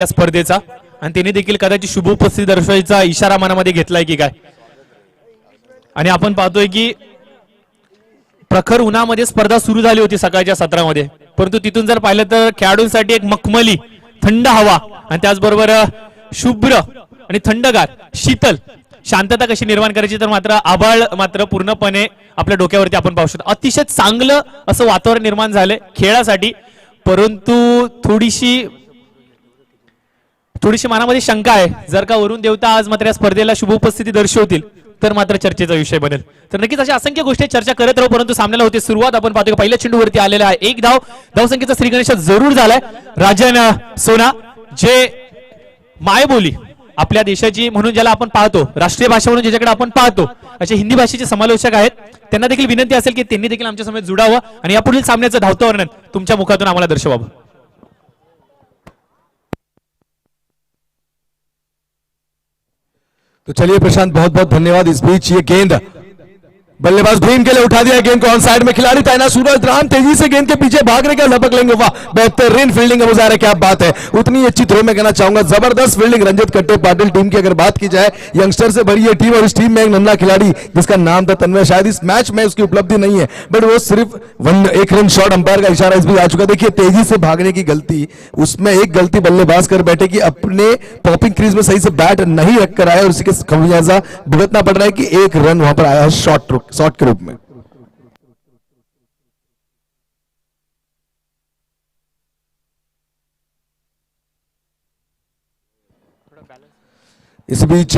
या स्पर्धेचा आणि त्यांनी देखील कदाचित शुभ उपस्थिती दर्शवायचा इशारा मनामध्ये घेतलाय की काय. आणि आपण पाहतोय की प्रखर उन्हामध्ये स्पर्धा सुरू झाली होती सकाळच्या सत्रामध्ये, परंतु तिथून जर पाहिलं तर खेळाडूंसाठी एक मखमली थंड हवा आणि त्याचबरोबर शुभ्र आणि थंडगार शीतल शांतता कशी निर्माण करायची, तर मात्र आभाळ मात्र पूर्णपणे आपल्या डोक्यावरती आपण पाहू शकतो. अतिशय चांगलं असं वातावरण निर्माण झालंय खेळासाठी, परंतु थोडीशी मनामध्ये शंका आहे. जर का वरुण देवता आज मात्र या स्पर्धेला शुभ उपस्थिती दर्शवतील तर मात्र चर्चेचा विषय बनेल. तर नक्कीच अशा असंख्य गोष्टी चर्चा करत राहू, परंतु सामन्याला होते सुरुवात. आपण पाहतो पहिल्या चेंडूवरती आलेला आहे एक धावसंख्येचा श्रीगणेश जरूर झालाय. राजन सोना जे मायबोली आपल्या देशाची म्हणून ज्याला आपण पाहतो, राष्ट्रीय भाषा म्हणून ज्याच्याकडे आपण पाहतो, असे हिंदी भाषेचे समालोचक आहेत, त्यांना देखील विनंती असेल की त्यांनी देखील आमच्या समोर जुडावं आणि या पुढील सामन्याचं धावतं वर्णन तुमच्या मुखातून आम्हाला दर्शवावं. तो चलिए प्रशांत, बहुत बहुत धन्यवाद. इस बीच ये गेंद बल्लेबाज भीम के लिए उठा दिया, गेंद को ऑन साइड में खिलाड़ी तैनात सूरज राम तेजी से गेंद के पीछे भागने का लपक लेंगे. वाह, बेहतरीन फील्डिंग है मुजाहिर, क्या बात है. उतनी अच्छी थ्रो में कहना चाहूंगा, जबरदस्त फील्डिंग रंजित कट्टे पाटिल टीम की अगर बात की जाए. यंगस्टर से भरी ये टीम और इस टीम में एक नन्हा खिलाड़ी जिसका नाम था तन्मय, शायद इस मैच में उसकी उपलब्धि नहीं है, बट वो सिर्फ एक रन शॉट, अंपायर का इशारा इस भी आ चुका. देखिए तेजी से भागने की गलती, उसमें एक गलती बल्लेबाज कर बैठे कि अपने पॉपिंग क्रीज में सही से बैट नहीं रखकर आया और उसी के खमियाजा भुगतना पड़ रहा है कि एक रन वहां पर आया है शॉट के रूप में. इस बीच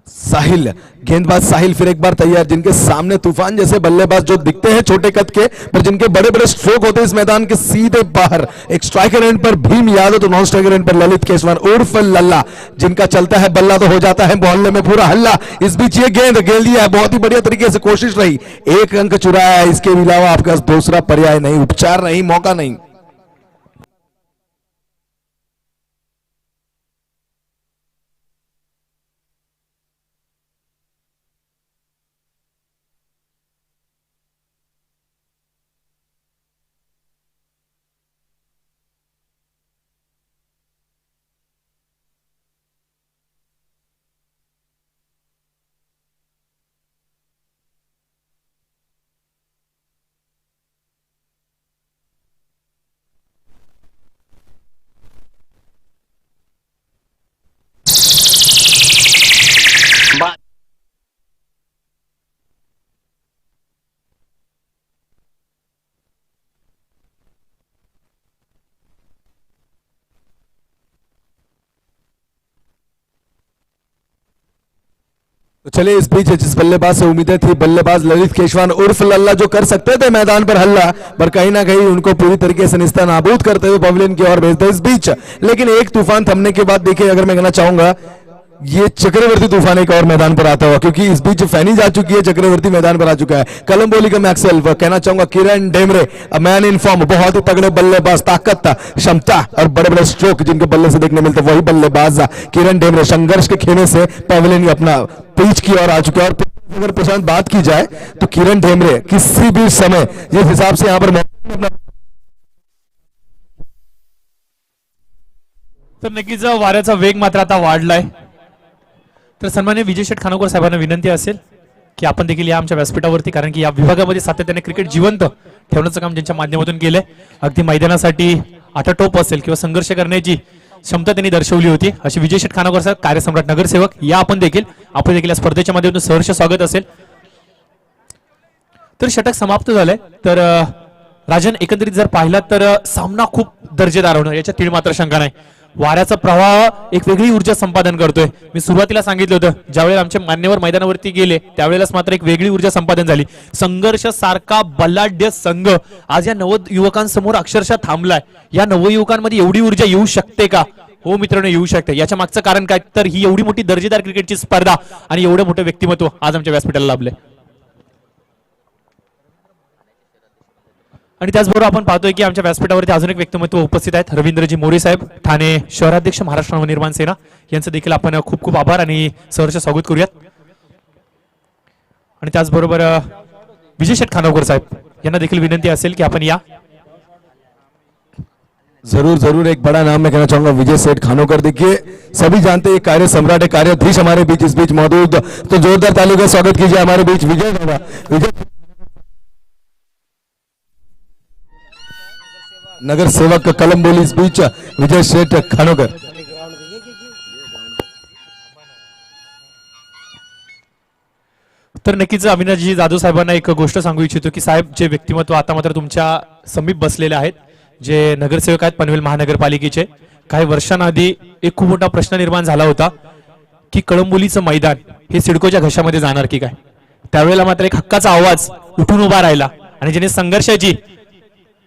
साहिल, गेंदबाज साहिल फिर एक बार तैयार, जिनके सामने तूफान जैसे बल्लेबाज जो दिखते हैं छोटे कद के, पर जिनके बड़े बड़े स्ट्रोक होते हैं इस मैदान के सीधे बाहर. एक स्ट्राइकर एंड पर भीम यादव, तो नॉन स्ट्राइकर एंड पर ललित केसवान उर्फ लल्ला, जिनका चलता है बल्ला तो हो जाता है मोहल्ले में पूरा हल्ला. इस बीच ये गेंद लिया है, बहुत ही बढ़िया तरीके से कोशिश रही, एक अंक चुराया है. इसके अलावा आपके पास दूसरा पर्याय नहीं, उपचार नहीं, मौका नहीं. तो चलिए इस बीच जिस बल्लेबाज से उम्मीदें थी, बल्लेबाज ललित केशवान उर्फ लल्ला, जो कर सकते थे मैदान पर हल्ला, पर कहीं ना कहीं उनको पूरी तरीके से निस्ता नाबूद करते हुए पवेलियन की ओर भेजते इस बीच. लेकिन एक तूफान थमने के बाद देखिए, अगर मैं कहना चाहूंगा ये चक्रवर्ती तूफान एक और मैदान पर आता हुआ, क्योंकि इस बीच फैनी जा चुकी है, चक्रवर्ती मैदान पर आ चुका है. कलम्बोली का मैक्सवेल, कहना चाहूंगा किरण डेमरे, मैन इन फॉर्म, बहुत ही तगड़े बल्लेबाज, ताकत, क्षमता और बड़े बड़े स्ट्रोक जिनके बल्ले से देखने मिलते, वही बल्लेबाज किरण डेमरे संघर्ष के खेमे से पवेलियन अपना पिच की ओर आ चुका है. और अगर प्रशांत बात की जाए तो किरण डेमरे किसी भी समय जिस हिसाब से यहां पर तर नक्कीच वाऱ्याचा वेग मात्र आता वाढलाय. तर सन्मान्य विजय शेठ खानोकर साहेबांना विनंती असेल की आपण देखील या आमच्या व्यासपीठावरती, कारण की या विभागामध्ये सातत्याने क्रिकेट जिवंत ठेवण्याचं काम ज्यांच्या माध्यमातून केलंय, अगदी मैदानासाठी आटाटोप असेल किंवा संघर्ष करण्याची क्षमता त्यांनी दर्शवली होती, अशी विजय शेठ खानोकर साहेब, कार्यसम्राट नगरसेवक, या आपण देखील या स्पर्धेच्या माध्यमातून सहर्ष स्वागत असेल. तर षटक समाप्त झालंय. तर राजन, एकंदरीत जर पाहिला तर सामना खूप दर्जेदार होणार, याच्यात तीळ मात्र शंका नाही. वाऱ्याचा प्रवाह एक वेगळी ऊर्जा संपादन करतोय. मी सुरुवातीला सांगितलं होतं, ज्यावेळेला आमचे मान्यवर मैदानावरती गेले त्यावेळेलाच मात्र एक वेगळी ऊर्जा संपादन झाली. संघर्ष सारखा बलाढ्य संघ आज या नवयुवकांसमोर अक्षरशः थांबलाय. या नवयुवकांमध्ये एवढी ऊर्जा येऊ शकते का? हो मित्रांनो, येऊ शकते. याच्या मागचं कारण काय, तर ही एवढी मोठी दर्जेदार क्रिकेटची स्पर्धा आणि एवढं मोठं व्यक्तिमत्व आज आमच्या व्यासपीठाला लाभलंय. आणि त्याचबरोबर आपण पाहतोय की आमच्या व्यासपीठावरती अजून एक व्यक्तिमत्व उपस्थित आहेत, रवींद्रजी मोरे साहेब, ठाणे शहराध्यक्ष, महाराष्ट्र नवनिर्माण सेना, यांचं देखील आपण खूप खूप आभार आणि सहर्ष स्वागत करूयात. आणि त्याचबरोबर विजय शेठ खानोकर साहेब यांना देखील विनंती असेल की आपण या. जरूर जरूर एक बड़ा नाम मैं कहना चाहूंगा विजय सेठ खानोकर। देखिए सभी जानते हैं ये कार्य सम्राट है, कार्याधीश हमारे बीच इस बीच मौजूद, तो जोरदार तालियों का स्वागत कीजिए हमारे बीच विजय बाबा। विजय नगर सेवक कलम बोली इस बीच विजय सेठ खानोकर। तर नक्कीच अविनाशजी जाधव साहेबांना एक गोष्ट सांगू इच्छितो की साहेब जे व्यक्तिमत्व आता मात्र तुमच्या समीप बसलेले आहेत, जे नगरसेवक आहेत पनवेल महानगरपालिकेचे, काही वर्षांआधी एक खूप मोठा प्रश्न निर्माण झाला होता की कळंबोलीचं मैदान हे सिडकोच्या घशामध्ये जाणार की काय. त्यावेळेला मात्र एक हक्काचा आवाज उठून उभा राहिला आणि ज्याने संघर्षाची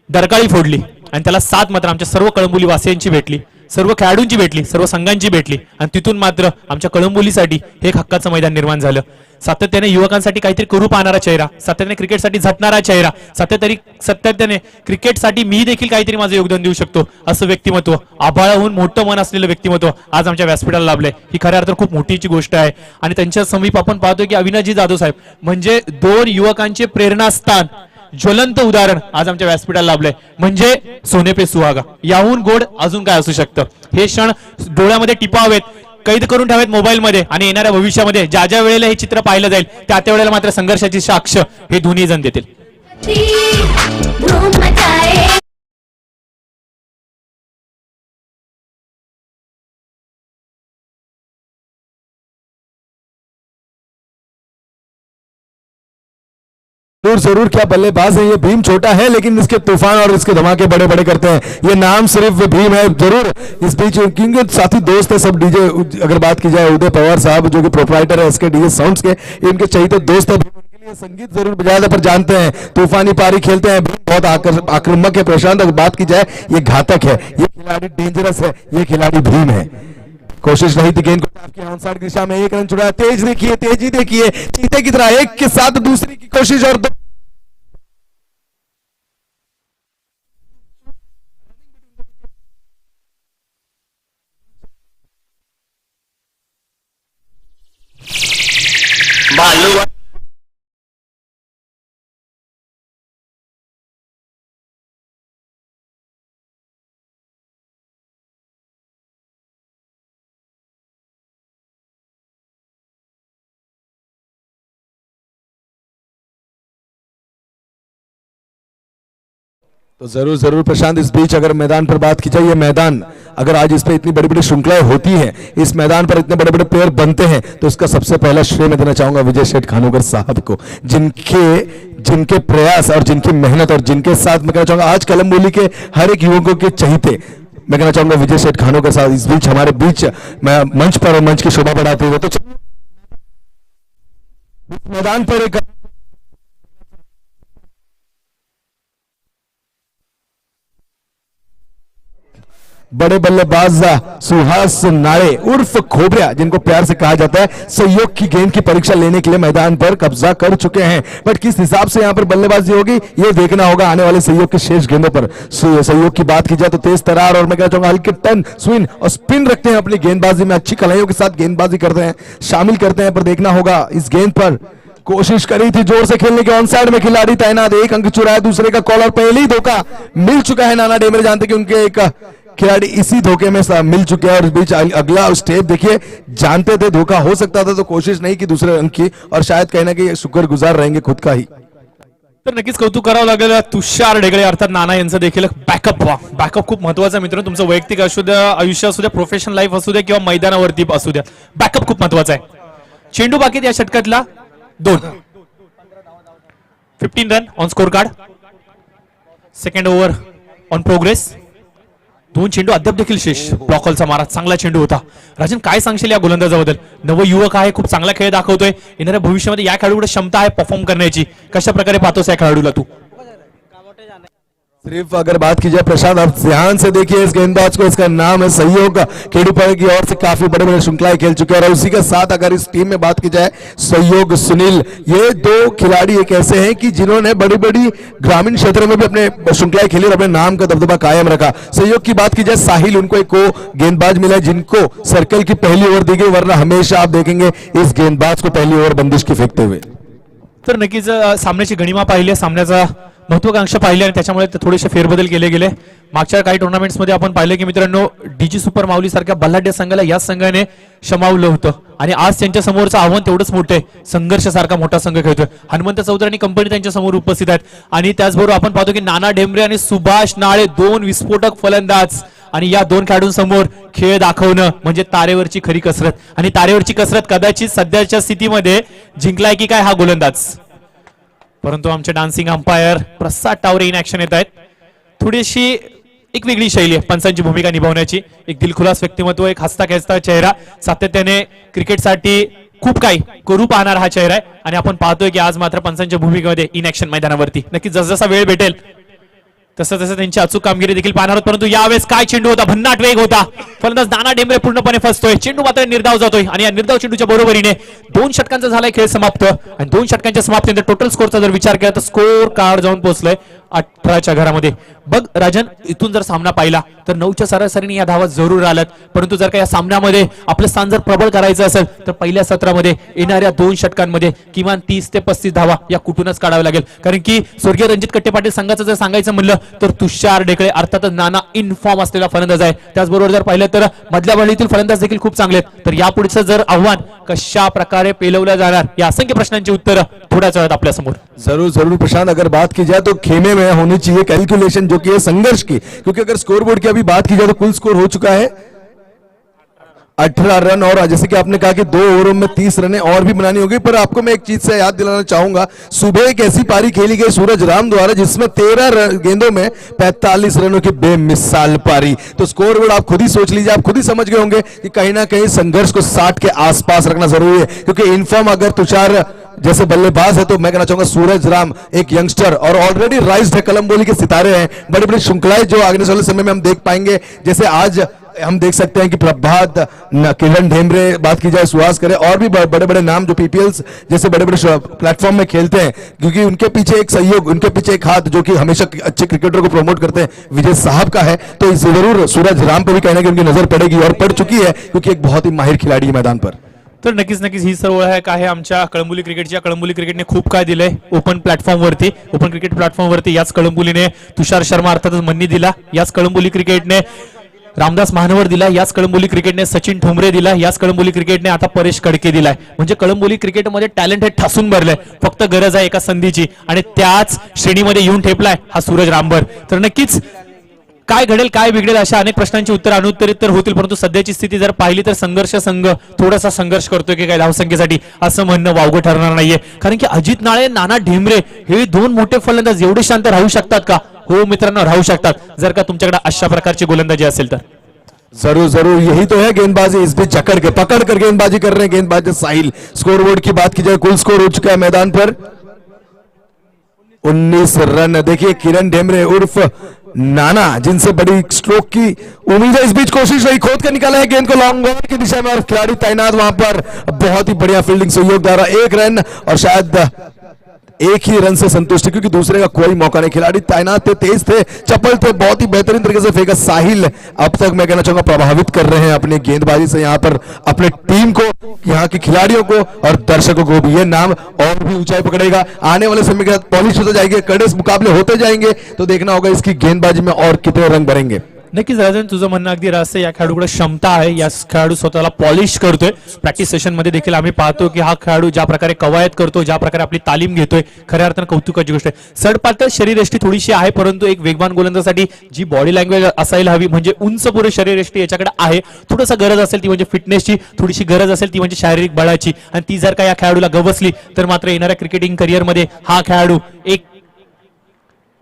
दरकाळी फोडली आणि त्याला साथ मात्र आमच्या सर्व कळंबोली वासियांची भेटली, सर्व खेळाडूंची भेटली, सर्व संघांची भेटली आणि तिथून मात्र आमच्या कळंबोलीसाठी हे एक हक्काचं मैदान निर्माण झालं. सातत्याने युवकांसाठी काहीतरी करू पाहणारा चेहरा, सातत्याने क्रिकेटसाठी झटणारा चेहरा, सातत्याने क्रिकेटसाठी मी देखील काहीतरी माझं योगदान देऊ शकतो असं व्यक्तिमत्व, आभाळाहून मोठं मन असलेलं व्यक्तिमत्व आज आमच्या व्यासपीठाला लाभलंय. ही खऱ्या अर्थात खूप मोठीची गोष्ट आहे. आणि त्यांच्या समीप आपण पाहतोय की अविनाशजी जाधव साहेब म्हणजे दोन युवकांचे प्रेरणास्थान, ज्वलंत उदाहरण आज आमच्या व्यासपीठाला लाभलंय. म्हणजे सोने पे सुहागा, याहून गोड अजून काय असू शकतं. हे क्षण डोळ्यामध्ये टिपावेत, कैद करून ठेवावेत मोबाईल मध्ये आणि येणाऱ्या भविष्यामध्ये ज्या ज्या वेळेला हे चित्र पाहिलं जाईल त्या त्या वेळेला मात्र संघर्षाची साक्ष हे दोन्ही जण देतील. जरूर जरूर क्या बल्लेबाज है ये भीम, छोटा है लेकिन इसके तूफान और इसके धमाके बड़े बड़े करते हैं. ये नाम सिर्फ भीम है. जरूर इस बीच क्योंकि साथी दोस्त है सब डीजे, अगर बात की जाए उदय पवार साहब जो कि प्रोपराइटर है इसके डीजे साउंड्स के, इनके चहीते दोस्त है. इनके लिए संगीत जरूर बजाते पर जानते हैं तूफानी पारी खेलते हैं. बहुत आक्रामक है प्रशांत. अगर बात की जाए ये घातक है, ये खिलाड़ी डेंजरस है, ये खिलाड़ी भीम है. कोशिश नहीं थी गेंद को आपकी आउटसाइड दिशा में, एक रन छुड़ाया. तेज देखिए, तेजी देखिए, चीते की तरह एक के साथ दूसरी की कोशिश और तो जरूर जरूर प्रशांत इस बीच अगर मैदान पर बात की जाए, ये मैदान अगर आज इस पे इतनी बड़ी बड़ी श्रृंखलाएं होती हैं, इस मैदान पर इतने बड़े बड़े प्लेयर बनते हैं, तो इसका सबसे पहला श्रेय मैं देना चाहूंगा विजय सेठ खानोकर साहब को, जिनके प्रयास और जिनकी मेहनत और जिनके साथ मैं कहना चाहूंगा आज कलमबोली के हर एक युवकों के चहीते मैं कहना चाहूंगा विजय सेठ खानोकर साहब इस बीच हमारे बीच मैं मंच पर और मंच की शोभा बढ़ाते हुए तो मैदान पर एक बड़े बल्लेबाज सुहास नाड़े उर्फ खोबरिया, जिनको प्यार से कहा जाता है, सहयोग की गेंद की परीक्षा लेने के लिए मैदान पर कब्जा कर चुके हैं. बट किस हिसाब से यहां पर बल्लेबाजी होगी ये देखना होगा आने वाले सहयोग के शेष गेंदों पर. सहयोग की बात की जाए तो तेज तरार और मैं कहना चाहूंगा हल्के टर्न, स्विंग और स्पिन रखते हैं अपनी गेंदबाजी में, अच्छी कलाइयों के साथ गेंदबाजी करते हैं, शामिल करते हैं. पर देखना होगा इस गेंद पर कोशिश करी थी जोर से खेलने की, ऑन साइड में खिलाड़ी तैनात, एक अंक चुराया, दूसरे का कॉलर, पहले ही धोखा मिल चुका है. नाना डेमरे जानते कि उनके एक खिलाड़ी इसी धोखे में मिल चुके हैं. और इस बीच अगला स्टेप देखिए, जानते थे धोखा हो सकता था तो कोशिश नहीं की दूसरे अंक की, और शायद कहीं ना कहीं शुक्रगुजार रहेंगे खुद का ही. तर नक्कीच कौतुक करावं लागेल तुषार ढेगळे अर्थात नाना यांचं देखील बॅकअप. बॅकअप खूप महत्वाचा मित्र, तुमचं वैयक्तिक असू द्या, आयुष्य असू द्या, प्रोफेशनल लाईफ असू द्या किंवा मैदानावरती असू द्या, बॅकअप खूप महत्वाचा आहे. चेंडू बाकी या षटकातला 2, 15 run on score card. Second over on progress. 2 चेंडू अद्याप देखील शेष. ब्लॉकॉलचा मारा चांगला चेंडू होता. राजन काय सांगशील या गोलंदाजाबद्दल? नवयुवक आहे, खूप चांगला खेळ दाखवतोय. येणाऱ्या भविष्यामध्ये या खेळाडूकडे क्षमता आहे परफॉर्म करण्याची. कशा प्रकारे पाहतोस या खेळाडूला तू? सिर्फ अगर बात की जाए प्रशांत, आप ध्यान से देखिए इस गेंदबाज को, इसका नाम है सहयोग. खेड़ूपाड़ा की ओर से काफी बड़े बड़े श्रृंखलाएं खेल चुके हैं. और उसी के साथ अगर इस टीम में बात की जाए सहयोग, सुनील, ये 2 खिलाड़ी एक ऐसे हैं कि जिन्होंने बड़ी बड़ी ग्रामीण क्षेत्रों में भी अपने श्रृंखलाएं खेली और अपने नाम का दबदबा कायम रखा. सहयोग की बात की जाए, साहिल उनको एक गेंदबाज मिला जिनको सर्कल की पहली ओवर दी गई, वरना हमेशा आप देखेंगे इस गेंदबाज को पहली ओवर बंदिश की फेंकते हुए. तर नक्कीच सामन्याची गणिमा पाहिली, सामन्याचा महत्वाकांक्षा पाहिली आणि त्याच्यामुळे थोडेसे फेरबदल केले गेले. मागच्या काही टुर्नामेंट्समध्ये आपण पाहिलं की मित्रांनो डीजी सुपर माऊली सारख्या बल्लाढ्य संघाला या संघाने शमावलं होतं आणि आज त्यांच्या समोरचं आव्हान तेवढंच मोठं आहे. संघर्ष सारखा मोठा संघ खेळतोय. हनुमंत चौधरी आणि कंपनी त्यांच्या समोर उपस्थित आहेत आणि त्याचबरोबर आपण पाहतो की नाना ढेंबरे आणि सुभाष नाळे दोन विस्फोटक फलंदाज आणि या दोन खेळाडूंसमोर खेळ दाखवणं म्हणजे तारेवरची खरी कसरत. आणि तारेवरची कसरत कदाचित सध्याच्या स्थितीमध्ये जिंकलाय की काय हा गोलंदाज. परंतु आमचे dancing umpire Prasad Taware in action येत आहेत. थोडीशी एक वेगळी शैली आहे पंचांची भूमिका निभावण्याची. एक दिलखुलास व्यक्तिमत्व, एक हसता खेचता चेहरा, सातत्याने क्रिकेटसाठी खूप काही करू पाहणारा हा चेहरा आहे. आणि आपण पाहतोय की आज मात्र पंचांच्या भूमिकेमध्ये इन ऍक्शन मैदानावरती नक्की जसजसा वेळ भेटेल तसं तसं त्यांची अचूक कामगिरी देखील पाहणार आहोत. परंतु यावेळेस काय चेंडू होता, भन्नाट वेग होता. फलंदाज नाना ढेंबरे पूर्णपणे फसतोय. चेंडू मात्र निर्धाव जातोय आणि या निर्धाव चेंडूच्या बरोबरीने 2 षटकांचा झालाय खेळ समाप्त. आणि 2 षटकांच्या समाप्तीनंतर टोटल स्कोरचा जर विचार केला तर स्कोर कार्ड जाऊन पोहोचलाय 18च्या घरामध्ये. बघ राजन, इथून जर सामना पाहिला तर 9च्या सरासरीने या धावा जरूर आल्यात. परंतु जर का या सामन्यामध्ये आपलं स्थान जर प्रबळ करायचं असेल तर पहिल्या सत्रामध्ये येणाऱ्या 2 षटकांमध्ये किमान 30 ते 35 धावा या कुठूनच काढाव्या लागेल. कारण की स्वर्गीय रणजित कट्टे पाटील संघाचं जर सांगायचं म्हणलं तर तुषार ढेकळे अर्थातच नाना इन फॉर्म असलेला फलंदाज आहे. त्याचबरोबर जर पाहिलं तर मधल्या बळीतील फलंदाज देखील खूप चांगले आहेत. तर यापुढचं जर आव्हान कशा प्रकारे पेलवलं जाणार या असंख्य प्रश्नांची उत्तरं थोड्याच वेळात आपल्या समोर. जरूर जरूर प्रशांत, अगर बात की जाए तो खेमे में होनी चाहिए कैलकुलेशन जो कि है संघर्ष की, क्योंकि अगर स्कोर बोर्ड की अभी बात की जाए तो कुल स्कोर हो चुका है 18 रन और जैसे कि आपने कहा कि 2 ओवरों में 30 रनें और भी बनानी होगी. पर आपको मैं एक चीज से याद दिलाना चाहूंगा, सुबह एक ऐसी पारी खेली गई सूरज राम द्वारा जिसमें 13 गेंदों में 45 रनों की बेमिसाल पारी. तो स्कोर बोर्ड आप खुद ही सोच लीजिए, आप खुद ही समझ गए होंगे कि कहीं ना कहीं संघर्ष को 60 के आसपास रखना जरूरी है. क्योंकि इनफॉर्म अगर तुषार जैसे बल्लेबाज है तो मैं कहना चाहूंगा सूरज राम एक यंगस्टर और ऑलरेडी राइज्ड है, कलम के सितारे हैं. बड़ी बड़ी श्रृंखलाएं जो आगे वाले समय में हम देख पाएंगे. जैसे आज हम देख सकते हैं कि प्रभात, किरण ढेंबरे, बात की जाए सुहास करे, और भी बड़े बड़े नाम जो पीपीएल्स जैसे बड़े बड़े प्लेटफॉर्म में खेलते हैं, क्योंकि उनके पीछे एक सहयोग, उनके पीछे एक हाथ जो कि हमेशा अच्छे क्रिकेटर को प्रमोट करते हैं विजय साहब का है. तो जरूर सूरज राम पर भी कहने की उनकी नजर पड़ेगी और पड़ चुकी है, क्योंकि एक बहुत ही माहिर खिलाड़ी है मैदान पर. तर नक्कीच नक्कीच ही सर्व आहे आमच्या कळंबोली क्रिकेटच्या. कळंबोली क्रिकेटने खूप काय दिलंय ओपन प्लॅटफॉर्मवरती, ओपन क्रिकेट प्लॅटफॉर्मवरती. याच कळंबोलीने तुषार शर्मा अर्थातच मन्नी दिला. याच कळंबोली क्रिकेटने रामदास महानवर दिला. याच कळंबोली क्रिकेटने सचिन ठोंबरे दिला. याच कळंबोली क्रिकेटने आता परेश कडके दिलाय. म्हणजे कळंबोली क्रिकेटमध्ये टॅलेंट हे ठासून भरलंय. फक्त गरज आहे एका संधीची आणि त्याच श्रेणीमध्ये येऊन ठेपलाय हा सूरज रामभर. तर नक्कीच काय घडेल काय बिघडेल अशा अनेक प्रश्नांची उत्तर अनुत्तरित तर होतील. परंतु सध्याची स्थिती जर पाहिली तर संघर्ष संघ थोडासा संघर्ष करतोय की काय धावसंख्येसाठी असं म्हणणं वावगं ठरणार नाहीये. कारण की अजित नाळे, नाना ढेंबरे हे 2 मोठे फलंदाज एवढे शांत राहू शकतात का? हो मित्रांनो, राहू शकतात जर का तुमच्याकडे अशा प्रकारची गोलंदाजी असेल तर. जरूर जरूर, यही तो है गेंदबाजी. इस बीच जकड़ के पकड़ कर गेंदबाजी कर रहे हैं गेंदबाज साहिल. स्कोर बोर्ड की बात की जाए कुल स्कोर हो चुका है मैदान पर 19 रन. देखिए किरण ढेंबरे उर्फ नाना, जिनसे बड़ी स्ट्रोक की उम्मीद है, इस बीच कोशिश रही, खोद कर निकाला है गेंद को लॉन्ग ऑन की दिशा में और खिलाड़ी तैनात वहां पर. बहुत ही बढ़िया फील्डिंग सहयोग द्वारा 1 रन और शायद 1 ही रन से संतुष्ट, क्योंकि दूसरे का कोई मौका नहीं. खिलाड़ी तैनात थे, तेज थे, चपल थे, बहुत ही बेहतरीन तरीके से फेंका. साहिल अब तक मैं कहना चाहूंगा प्रभावित कर रहे हैं अपनी गेंदबाजी से यहाँ पर अपने टीम को, यहाँ के खिलाड़ियों को और दर्शकों को भी. ये नाम और भी ऊंचाई पकड़ेगा आने वाले समय के साथ. पॉलिश होते जाएंगे, कड़े मुकाबले होते जाएंगे, तो देखना होगा इसकी गेंदबाजी में और कितने रंग भरेंगे. नक्कीच राजन, तुझं म्हणणं अगदी रास्त. या खेळाडूकडे क्षमता आहे. या खेळाडू स्वतःला पॉलिश करतोय. प्रॅक्टिस सेशन मध्ये देखील आम्ही पाहतो की हा खेळाडू ज्या प्रकारे कवायत करतो, ज्या प्रकारे आपली तालीम घेतोय, खऱ्या अर्थानं कौतुकाची गोष्ट आहे. सडपातळ शरीरयष्टी थोडीशी आहे, परंतु एक वेगवान गोलंदाजासाठी जी बॉडी लँग्वेज असायला हवी म्हणजे उंच पुरे शरीरयष्टी याच्याकडे आहे. थोडंसं गरज असेल ती म्हणजे फिटनेसची, थोडीशी गरज असेल ती म्हणजे शारीरिक बळाची, आणि ती जर का या खेळाडूला गवसली तर मात्र येणाऱ्या क्रिकेटिंग करिअरमध्ये हा खेळाडू एक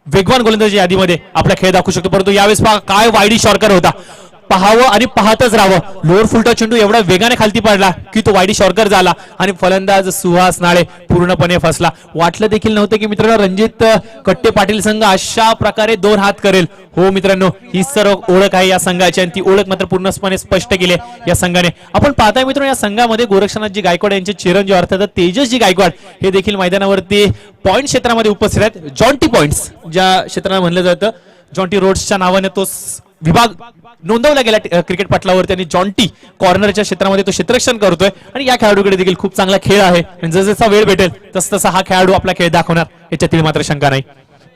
वेगवान गोलंदाजी यादीमध्ये आपला खेळ दाखवू शकतो. परंतु यावेळेस पहा काय वाईडी शॉर्कर होता. पाहावं आणि पाहतच राहावं. लोअर फुलटा चेंडू एवढा वेगाने खालती पडला की तो वाईडी शॉर्कर झाला आणि फलंदाज सुहास नाळे पूर्णपणे फसला. वाटलं देखील नव्हतं की मित्रांनो रणजित कट्टे पाटील संघ अशा प्रकारे 2 हात करेल. हो मित्रांनो, ही सर्व ओळख आहे या संघाची आणि ती ओळख मात्र पूर्णपणे स्पष्ट केली या संघाने. आपण पाहताय मित्रांनो या संघामध्ये गोरक्षनाथजी गायकवाड यांचे चिरंजीव अर्थात तेजसजी गायकवाड हे देखील मैदानावरती पॉइंट क्षेत्रामध्ये उपस्थित आहेत. जॉन्टी पॉइंट्स ज्या क्षेत्राला म्हणलं जातं, जॉन्टी रोड्सच्या नावाने तो विभाग नोंदवला गेला क्रिकेट पटलावरती आणि जॉन्टी कॉर्नरच्या क्षेत्रामध्ये तो क्षेत्ररक्षण करतोय. आणि या खेळाडूकडे देखील खूप चांगला खेळ आहे आणि जसजसा वेळ भेटेल तसतसा हा खेळाडू आपला खेळ दाखवणार याच्यातील मात्र शंका नाही.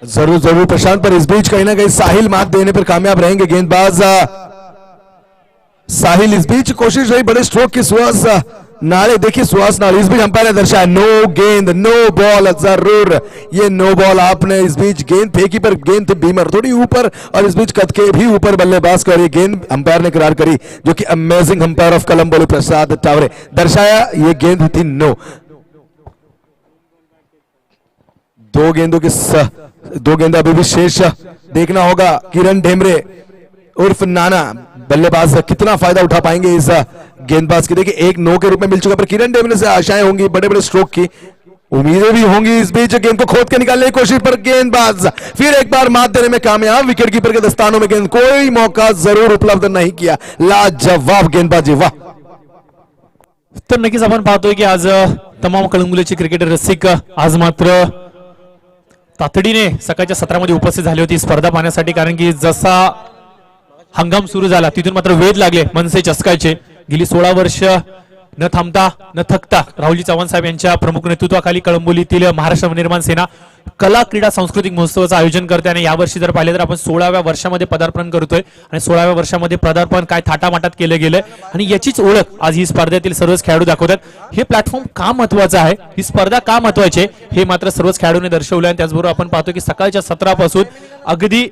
जरूर जरूर प्रशांत, पर इस बीच कहीं ना कहीं साहिल मात देने पर कामयाब रहेंगे गेंदबाज साहिल। इस बीच कोशिश रही बड़े स्ट्रोक की, सुहास नाले, देखिए सुहास नाले, इस बीच अंपायर ने दर्शाया नो गेंद, नो बॉल। जरूर ये नो बॉल आपने इस बीच गेंद फेंकी, पर गेंद थी बीमर थोड़ी ऊपर, और इस बीच कद के भी ऊपर बल्लेबाज को, और ये गेंद अंपायर ने करार करी, जो कि अमेजिंग अंपायर ऑफ कलम्बोली प्रसाद टावरे दर्शाया, ये गेंद थी नो। दो गेंद अभी भी शेष देखना होगा। किरण ढेमरे उर्फ नाना बल्लेबाज कितना फायदा उठा पाएंगे इस गेंदबाज की। देखिए एक नो के रूप में मिल चुका, पर किरण ढेमरे से आशाएं होंगी, बड़े बड़े स्ट्रोक की उम्मीदें भी होंगी। इस बीच गेंद को खोद के निकालने की कोशिश, पर गेंदबाज फिर एक बार मात देने में कामयाब। विकेट कीपर के दस्तानों में गेंद, कोई मौका जरूर उपलब्ध नहीं किया। लाजवाब गेंदबाजी, वाह। तर नक्कीच आपण पाहतोय की आज तमाम कळंबोलीचे क्रिकेटर रसिक आज मात्र तातडीने सकाळच्या सत्रामध्ये उपस्थित झाली होती स्पर्धा पाहण्यासाठी, कारण की जसा हंगाम सुरू झाला तिथून मात्र वेध लागले मनसे चस्काचे। गेली 16 वर्ष न थांबता न थकता राहुलजी चव्हाण साहेब यांच्या प्रमुख नेतृत्वाखाली कळंबोलीतील महाराष्ट्र निर्माण सेना कला क्रीडा सांस्कृतिक महोत्सवाचं आयोजन करते, आणि यावर्षी जर पाहिलं तर आपण 16व्या वर्षामध्ये पदार्पण करतोय, आणि 16व्या वर्षामध्ये पदार्पण काय थाटामाटात केलं गेलंय, आणि याचीच ओळख आज ही स्पर्धेतील सर्वच खेळाडू दाखवतात। हे प्लॅटफॉर्म का महत्वाचं आहे, ही स्पर्धा का महत्वाची आहे, हे मात्र सर्वच खेळाडूंनी दर्शवलं आहे। त्याचबरोबर आपण पाहतो की सकाळच्या सत्रापासून अगदी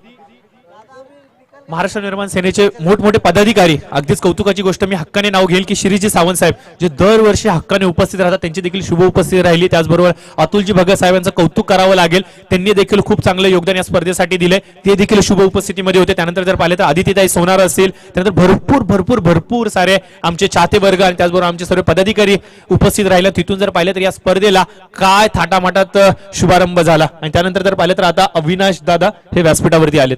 महाराष्ट्र निर्माण सेनेचे मोठमोठे पदाधिकारी, अगदीच कौतुकाची गोष्ट मी हक्काने नाव घेईल की श्रीजी सावंत साहेब जे दरवर्षी हक्काने उपस्थित राहतात, त्यांची देखील शुभ उपस्थिती राहिली। त्याचबरोबर अतुलजी भगत साहेबांचं कौतुक करावं लागेल, त्यांनी देखील खूप चांगलं योगदान या स्पर्धेसाठी दिले, ते देखील शुभ उपस्थितीमध्ये होते। त्यानंतर जर पाहिलं तर आदित्यताई सोनार असतील, त्यानंतर भरपूर भरपूर भरपूर सारे आमचे चाहते वर्ग आणि त्याचबरोबर आमचे सर्व पदाधिकारी उपस्थित राहिले। तिथून जर पाहिलं तर या स्पर्धेला काय थाटामाटात शुभारंभ झाला, आणि त्यानंतर जर पाहिलं तर आता अविनाश दादा हे व्यासपीठावरती आलेत।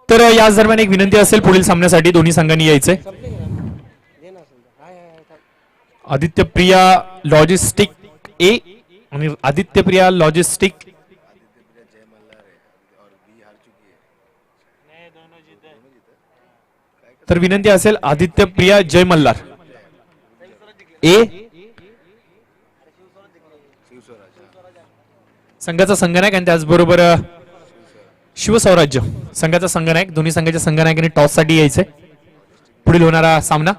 तर याच दरम्यान एक विनंती असेल पुढील सामन्यासाठी दोन्ही संघांनी यायचंय। आदित्य प्रिया लॉजिस्टिक ए आणि आदित्य प्रिया लॉजिस्टिक तर विनंती असेल आदित्य प्रिया जय मल्हार ए संघाचा संघनायक, आणि त्याचबरोबर शिवस्वराज्य संघाचा संघनायक, दोन्ही संघाच्या संघनायकांनी टॉस साठी यायचे पुढील होणारा सामना।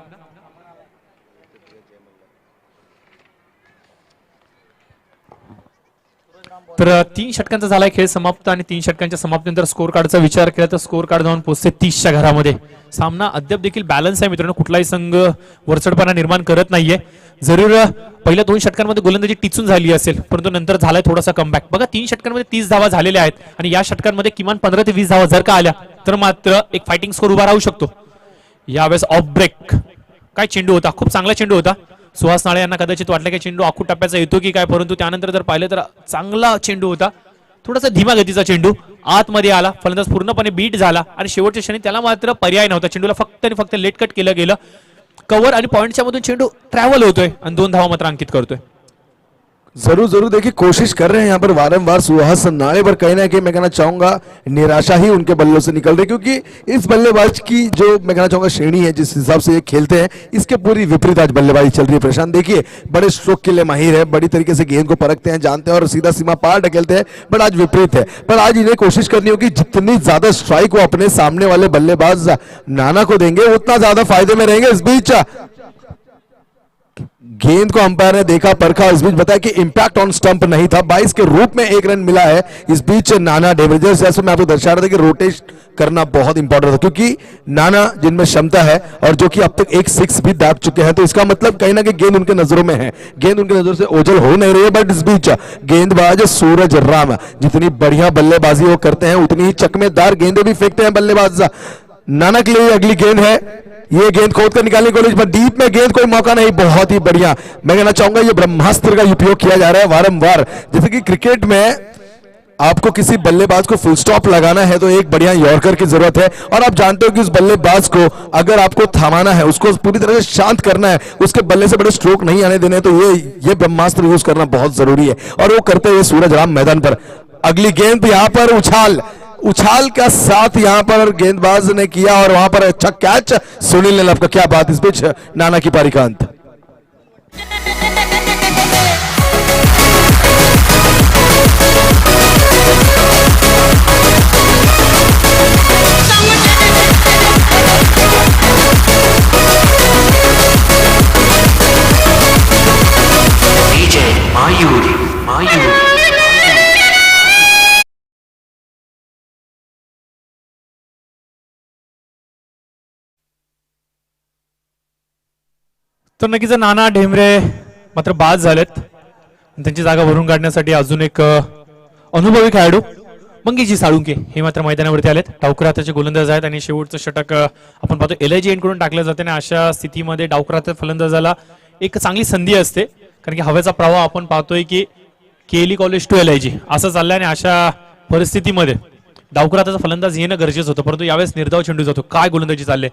तर 3 षटकांचा झालाय खेळ समाप्त, आणि 3 षटकांच्या समाप्तीनंतर स्कोर कार्डचा विचार केला तर स्कोर कार्ड जाऊन पोहोचते 30च्या घरामध्ये। सामना अद्याप देखील बॅलन्स आहे मित्रांनो, कुठलाही संघ वरचढपणा निर्माण करत नाहीये। जरूर पहिल्या 2 षटकांमध्ये गोलंदाजी टिचून झाली असेल, परंतु नंतर झालाय थोडासा कमबॅक। बघा 3 षटकांमध्ये 30 धावा झालेल्या आहेत, आणि या षटकांमध्ये किमान 15 ते 20 धावा जर का आल्या तर मात्र एक फायटिंग स्कोर उभा राहू शकतो। यावेळेस ऑफ ब्रेक, काय चेंडू होता, खूप चांगला चेंडू होता। सुहास नाळे यांना कदाचित वाटलं की चेंडू आखू टप्प्याचा येतो की काय, परंतु त्यानंतर जर पाहिलं तर चांगला चेंडू होता, थोडासा धीमा गतीचा चेंडू आतमध्ये आला, फलंदाज पूर्णपणे बीट झाला, आणि शेवटच्या क्षणी त्याला मात्र पर्याय नव्हता, चेंडूला फक्त आणि फक्त लेट कट केलं गेलं। कव्हर आणि पॉइंटच्या मधून चेंडू ट्रॅव्हल होतोय आणि 2 धावा मात्र अंकित करतोय। जरूर जरूर देखिए कोशिश कर रहे हैं यहाँ पर वारंवार सुहास नाले, पर कहीं ना कहीं मैं कहना चाहूंगा निराशा ही उनके बल्लों से निकल रही, क्योंकि इस बल्लेबाज की जो मैं कहना चाहूंगा श्रेणी है जिस हिसाब से ये खेलते हैं इसके पूरी विपरीत आज बल्लेबाजी चल रही है। प्रशांत देखिए बड़े स्ट्रोक के लिए माहिर है, बड़ी तरीके से गेंद को परखते हैं, जानते हैं और सीधा सीमा पार ढकेलते हैं, बट आज विपरीत है। पर आज इन्हें कोशिश करनी होगी जितनी ज्यादा स्ट्राइक वो अपने सामने वाले बल्लेबाज नाना को देंगे उतना ज्यादा फायदे में रहेंगे। इस बीच गेंद को अंपायर ने देखा परखा, इस बीच बताया कि इंपैक्ट ऑन स्टंप नहीं था, 22 के रूप में 1 रन मिला है। इस बीच नाना डेविड जैसे मैं आपको दर्शा रहा था कि रोटेट करना बहुत इंपॉर्टेंट था, क्योंकि नाना जिनमें क्षमता है और जो कि अब तक 1 6 भी दाग चुके हैं, तो इसका मतलब कहीं ना कहीं गेंद उनके नजरों में है, गेंद उनकी नजरों से ओझल हो नहीं रही है। बट इस बीच गेंदबाज सूरज राम जितनी बढ़िया बल्लेबाजी वो करते हैं उतनी ही चकमेदार गेंदें भी फेंकते हैं बल्लेबाज। नाना के लिए अगली गेंद है, ये गेंद खोद कर निकालने की कोशिश, पर डीप में गेंद कोई मौका नहीं। बहुत ही बढ़िया, मैं कहना चाहूंगा ये ब्रह्मास्त्र का उपयोग किया जा रहा है वारंवार। जैसे कि क्रिकेट में आपको किसी बल्लेबाज को फुल स्टॉप लगाना है तो एक बढ़िया यॉर्कर की जरूरत है, और आप जानते हो कि उस बल्लेबाज को अगर आपको थमाना है, उसको पूरी तरह से शांत करना है, उसके बल्ले से बड़े स्ट्रोक नहीं आने देने, तो ये ब्रह्मास्त्र यूज करना बहुत जरूरी है, और वो करते हुए सूरज राम मैदान पर। अगली गेंद यहां पर उछाल का साथ यहां पर गेंदबाज ने किया, और वहां पर अच्छा कैच सुनील ने का। क्या बात, इस बीच नाना की पारी का अंत। तर नक्कीच नाना ढेमरे मात्र बाद झालेत, त्यांची जागा भरून काढण्यासाठी अजून एक अनुभवी खेळाडू मंगेशजी साळुंके हे मात्र मैदानावरती आलेत. डावकर हाताचे गोलंदाज आहेत आणि शेवटचं षटक आपण पाहतो LIG एंड कडून टाकलं जाते, आणि अशा स्थितीमध्ये डावकर हाताच्या फलंदाजाला एक चांगली संधी असते, कारण की हवेचा प्रवाह आपण पाहतोय की KLE कॉलेज टू LIG असं चाललंय, आणि अशा परिस्थितीमध्ये डावकर हाताचा फलंदाज येणं गरजेचं होतं, परंतु यावेळेस निर्धाव चेंडू जातो. काय गोलंदाजी चालले.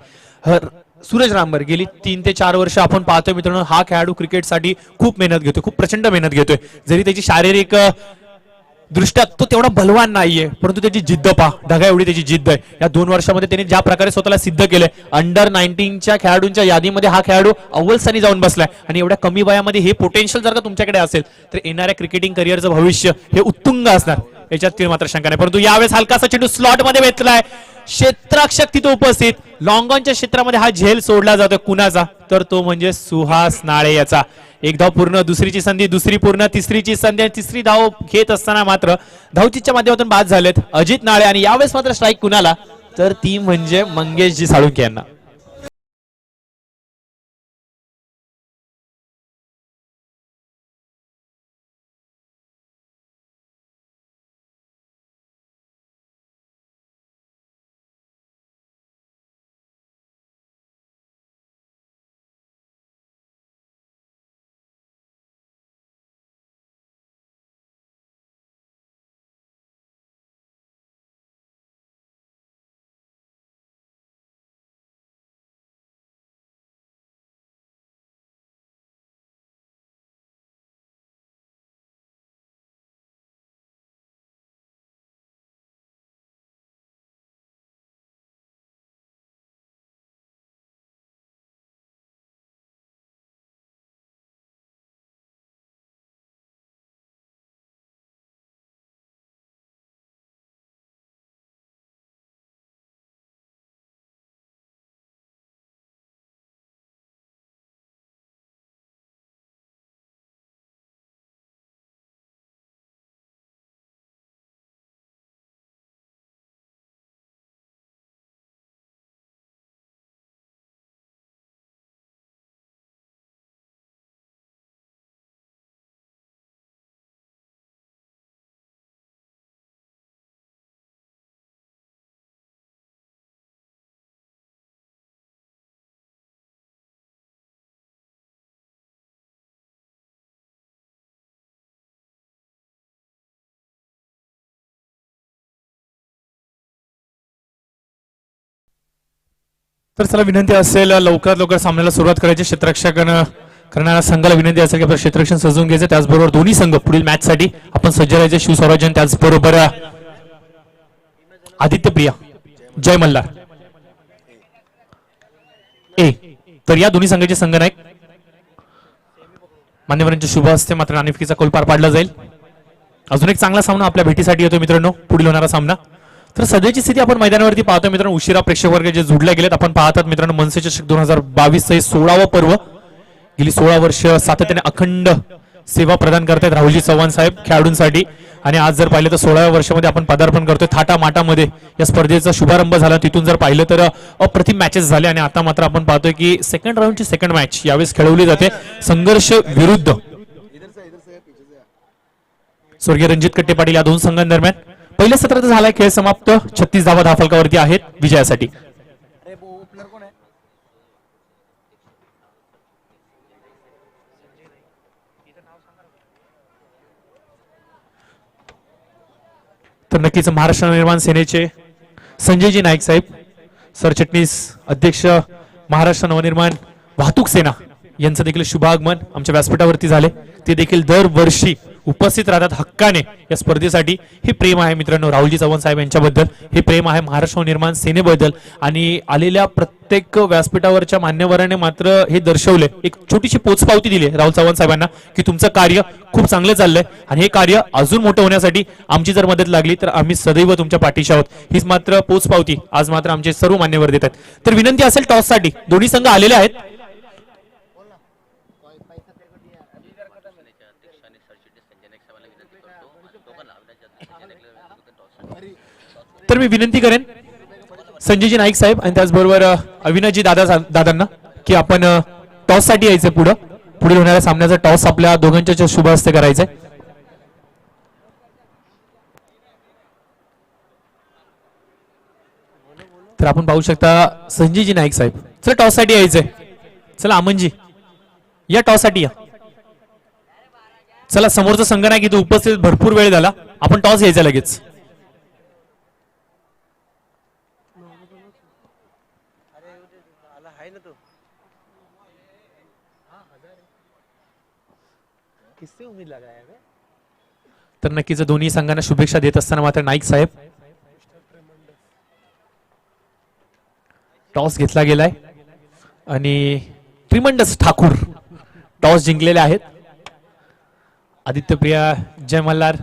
सूरज रामबर गेली 3 ते 4 वर्ष आपण पाहतोय मित्रांनो, हा खेळाडू क्रिकेटसाठी खूप मेहनत घेतोय, खूप प्रचंड मेहनत घेतोय. जरी त्याची शारीरिक दृष्ट्या तो तेवढा बलवान नाहीये, परंतु त्याची जिद्द पहा, ढगा एवढी त्याची जिद्द आहे. या 2 वर्षामध्ये त्याने ज्या प्रकारे स्वतःला सिद्ध केलंय, अंडर-19च्या खेळाडूंच्या यादीमध्ये हा खेळाडू अव्वल स्थानी जाऊन बसलाय, आणि एवढ्या कमी वयामध्ये हे पोटेन्शियल जर का तुमच्याकडे असेल तर येणाऱ्या क्रिकेटिंग करिअरचं भविष्य हे उत्तुंग असणार, याच्यात मात्र शंका नाही. परंतु यावेळेस हलकासा चेंडू स्लॉट मध्ये वेचलाय, क्षेत्ररक्षक तिथे उपस्थित, लॉंग ऑनच्या क्षेत्रामध्ये हा झेल सोडला जातो. कुणाचा, तर तो म्हणजे सुहास नाळे याचा. एक धाव पूर्ण, दुसरीची संधी, दुसरी पूर्ण, तिसरीची संधी, तिसरी धाव घेत असताना मात्र धावचीच्या माध्यमातून बाद झालेत अजित नाळे, आणि यावेळेस मात्र स्ट्राईक कुणाला, तर ती म्हणजे मंगेशजी साळुंके यांना. तर चला विनंती असेल लवकरात लवकर सामन्याला सुरुवात करायची. क्षेत्ररक्षण करणाऱ्या संघाला विनंती असेल की आपलं क्षेत्ररक्षण सजवून घ्यायचं. त्याचबरोबर दोन्ही संघ पुढील मॅच साठी आपण सज्ज राहायचे. शिवस्वराजन त्याचबरोबर आदित्य प्रिया, जय मल्हार ए. तर या दोन्ही संघाचे संघनायक मान्यवरांच्या शुभ हस्ते मात्र नाणेफेकीचा कौल पार पाडला जाईल. अजून एक चांगला सामना आपल्या भेटीसाठी येतो मित्रांनो, पुढील होणारा सामना. तर सध्याची स्थिती आपण मैदानावरती पाहतो मित्रांनो. उशिरा प्रेक्षक वर्ग जे जोडले गेलेत आपण पाहतात मित्रांनो. मनसे चषक 2022 हे 16वं पर्व. गेली 16 वर्ष सातत्याने अखंड सेवा प्रदान करतायत राहुलजी चव्हाण साहेब खेळाडूंसाठी. आणि आज जर पाहिलं तर 16व्या वर्षामध्ये आपण पदार्पण करतोय. थाटामाटामध्ये या स्पर्धेचा शुभारंभ झाला. तिथून जर पाहिलं तर अप्रतिम मॅचेस झाले. आणि आता मात्र आपण पाहतोय की सेकंड राऊंडची सेकंड मॅच यावेळेस खेळवली जाते. संघर्ष विरुद्ध स्वर्गीय रणजित कट्टे पाटील या दोन संघांदरम्यान. पहिल्या सत्रात झालाय खेळ समाप्त. 36 धावा धावफलकावरती आहेत विजयासाठी. तर नक्कीच महाराष्ट्र नवनिर्माण सेनेचे संजयजी नाईक साहेब, सरचिटणीस अध्यक्ष महाराष्ट्र नवनिर्माण वाहतूक सेना यांचं देखील शुभागमन आमच्या व्यासपीठावरती झाले. ते देखील दरवर्षी उपस्थित राहतात हक्काने या स्पर्धेसाठी. हे प्रेम आहे मित्रांनो राहुलजी चव्हाण साहेब यांच्याबद्दल, हे प्रेम आहे महाराष्ट्र निर्माण सेनेबद्दल. आणि आलेल्या प्रत्येक व्यासपीठावरच्या मान्यवरांनी मात्र हे दर्शवले, एक छोटीशी पोचपावती दिली राहुल चव्हाण साहेबांना की तुमचं कार्य खूप चांगलं चाललंय आणि हे कार्य अजून मोठं होण्यासाठी आमची जर मदत लागली तर आम्ही सदैव तुमच्या पाठीशी आहोत. हीच मात्र पोचपावती आज मात्र आमचे सर्व मान्यवर देत आहेत. तर विनंती असेल टॉससाठी, दोन्ही संघ आलेले आहेत. तर मी विनंती करेन संजयजी नाईक साहेब आणि त्याचबरोबर अविनाशजी दादांना की आपण टॉस साठी यायचं. पुढील होणाऱ्या सामन्याचा टॉस आपल्या दोघांच्या शुभ हस्ते करायचंय. तर आपण पाहू शकता संजयजी नाईक साहेब, चला टॉस साठी यायचंय. चला अमनजी या टॉस साठी या. चला समोरचा संघ नाही की तो उपस्थित भरपूर वेळ झाला, आपण टॉस घ्यायचा लगेच. तर नक्कीच दोन्ही संघांना शुभेच्छा देत असताना मात्र नाईक साहेब टॉस घेतला गेलाय आणि ट्रिमंडस ठाकूर टॉस जिंकलेले आहेत. आदित्य प्रिया, जय मल्हार,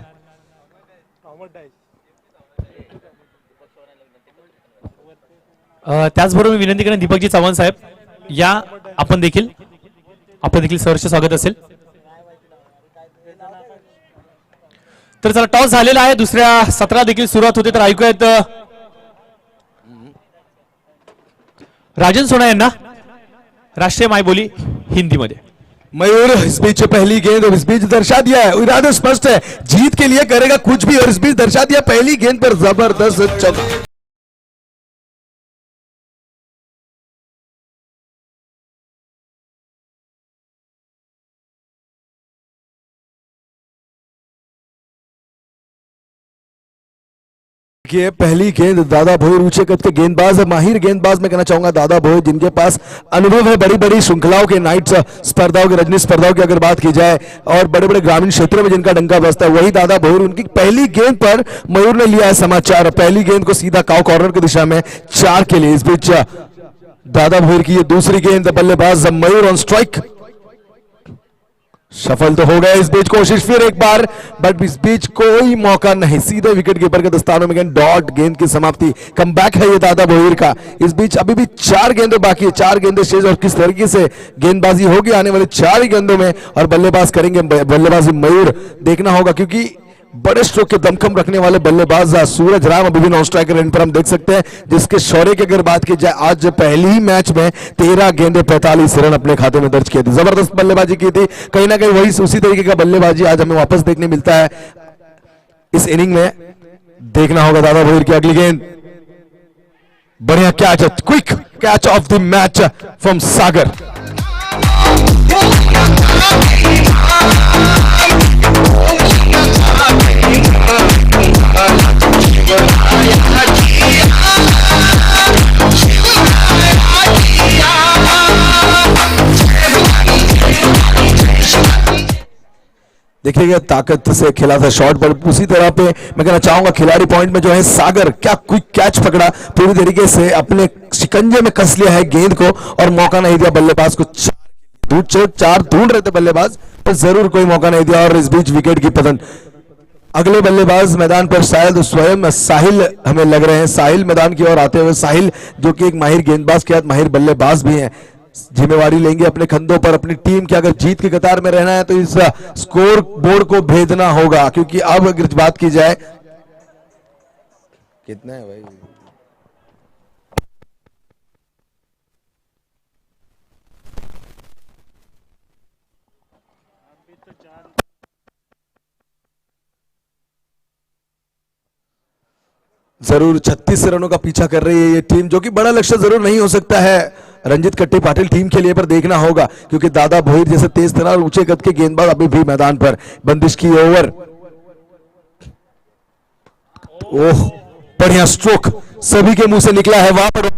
त्याचबरोबर मी विनंती करेन दीपकजी चव्हाण साहेब या, आपण देखील सहर्ष स्वागत असेल. तर चला टॉस झालेला आहे, दुसऱ्या सत्राला देखील सुरुवात होते. तर ऐकूयात राजन सोना यांना राष्ट्रीय मायबोली हिंदी मध्ये. मयूर इस बीच पहली गेंद और इस बीच दर्शा दिया है, इरादा स्पष्ट है, जीत के लिए करेगा कुछ भी और इस बीच दर्शा दिया पहली गेंद पर जबरदस्त चौका. ये पहली गेंद दादा भोई ऊंचे कद के गेंदबाज, माहिर गेंदबाज मैं कहना चाहूंगा दादा भोई, जिनके पास अनुभव है बड़ी बड़ी श्रृंखलाओं के, नाइट्स स्पर्धाओं के, रजनी स्पर्धाओं की अगर बात की जाए और बड़े बड़े ग्रामीण क्षेत्रों में जिनका डंका बजता है वही दादा भोई. उनकी पहली गेंद पर मयूर ने लिया है समाचार, पहली गेंद को सीधा काउ कॉर्नर की दिशा में 4 के लिए. इस बीच दादा भोई की ये दूसरी गेंद, बल्लेबाज मयूर ऑन स्ट्राइक, सफल तो हो गया. इस बीच कोशिश फिर एक बार, बट इस बीच कोई मौका नहीं, सीधे विकेट कीपर के दस्तानों में गेंद, डॉट, गेंद की समाप्ति. कमबैक है ये दादा भोईर का. इस बीच अभी भी 4 गेंदें बाकी है, 4 गेंदें शेष और किस तरीके से गेंदबाजी होगी आने वाले 4 ही गेंदों में और बल्लेबाज करेंगे बल्लेबाजी मयूर, देखना होगा क्योंकि बड़े स्ट्रोक के दमखम रखने वाले बल्लेबाज सूरज राम अभी भी नॉन स्ट्राइकर एंड पर हम देख सकते हैं, जिसके शौर्य की अगर बात की जाए आज पहली ही मैच में 13 गेंदे 45 रन अपने खाते में दर्ज किए थे. जबरदस्त बल्लेबाजी की थी, कहीं ना कहीं वही उसी तरीके का बल्लेबाजी आज हमें वापस देखने मिलता है इस इनिंग में. देखना होगा दादा भोईर की अगली गेंद, बढ़िया catch, quick catch of the match from Sagar. देखिएगा ताकत से खेला था शॉट, पर उसी तरह पे मैं कहना चाहूंगा खिलाड़ी पॉइंट में जो है सागर, क्या क्विक कैच पकड़ा, पूरी तरीके से अपने शिकंजे में कस लिया है गेंद को और मौका नहीं दिया बल्लेबाज को. 4 ढूंढ रहे थे बल्लेबाज पर जरूर कोई मौका नहीं दिया और इस बीच विकेट की पतन. अगले बल्लेबाज मैदान पर शायद स्वयं साहिल हमें लग रहे हैं, साहिल मैदान की ओर आते हुए. साहिल जो कि एक माहिर गेंदबाज के साथ माहिर बल्लेबाज भी हैं, जिम्मेवारी लेंगे अपने कंधों पर अपनी टीम की अगर जीत की कतार में रहना है तो इस स्कोर बोर्ड को भेदना होगा. क्योंकि अब अगर बात की जाए कितना है भाई, जरूर 36 रनों का पीछा कर रही है ये टीम, जो कि बड़ा लक्ष्य जरूर नहीं हो सकता है रंजित कट्टी पाटिल टीम के लिए, पर देखना होगा क्योंकि दादा भोईर जैसे तेज तरार और ऊंचे कद के गेंदबाज अभी भी मैदान पर. बंदिश की ओवर, ओह, बढ़िया स्ट्रोक सभी के मुंह से निकला है वहां पर।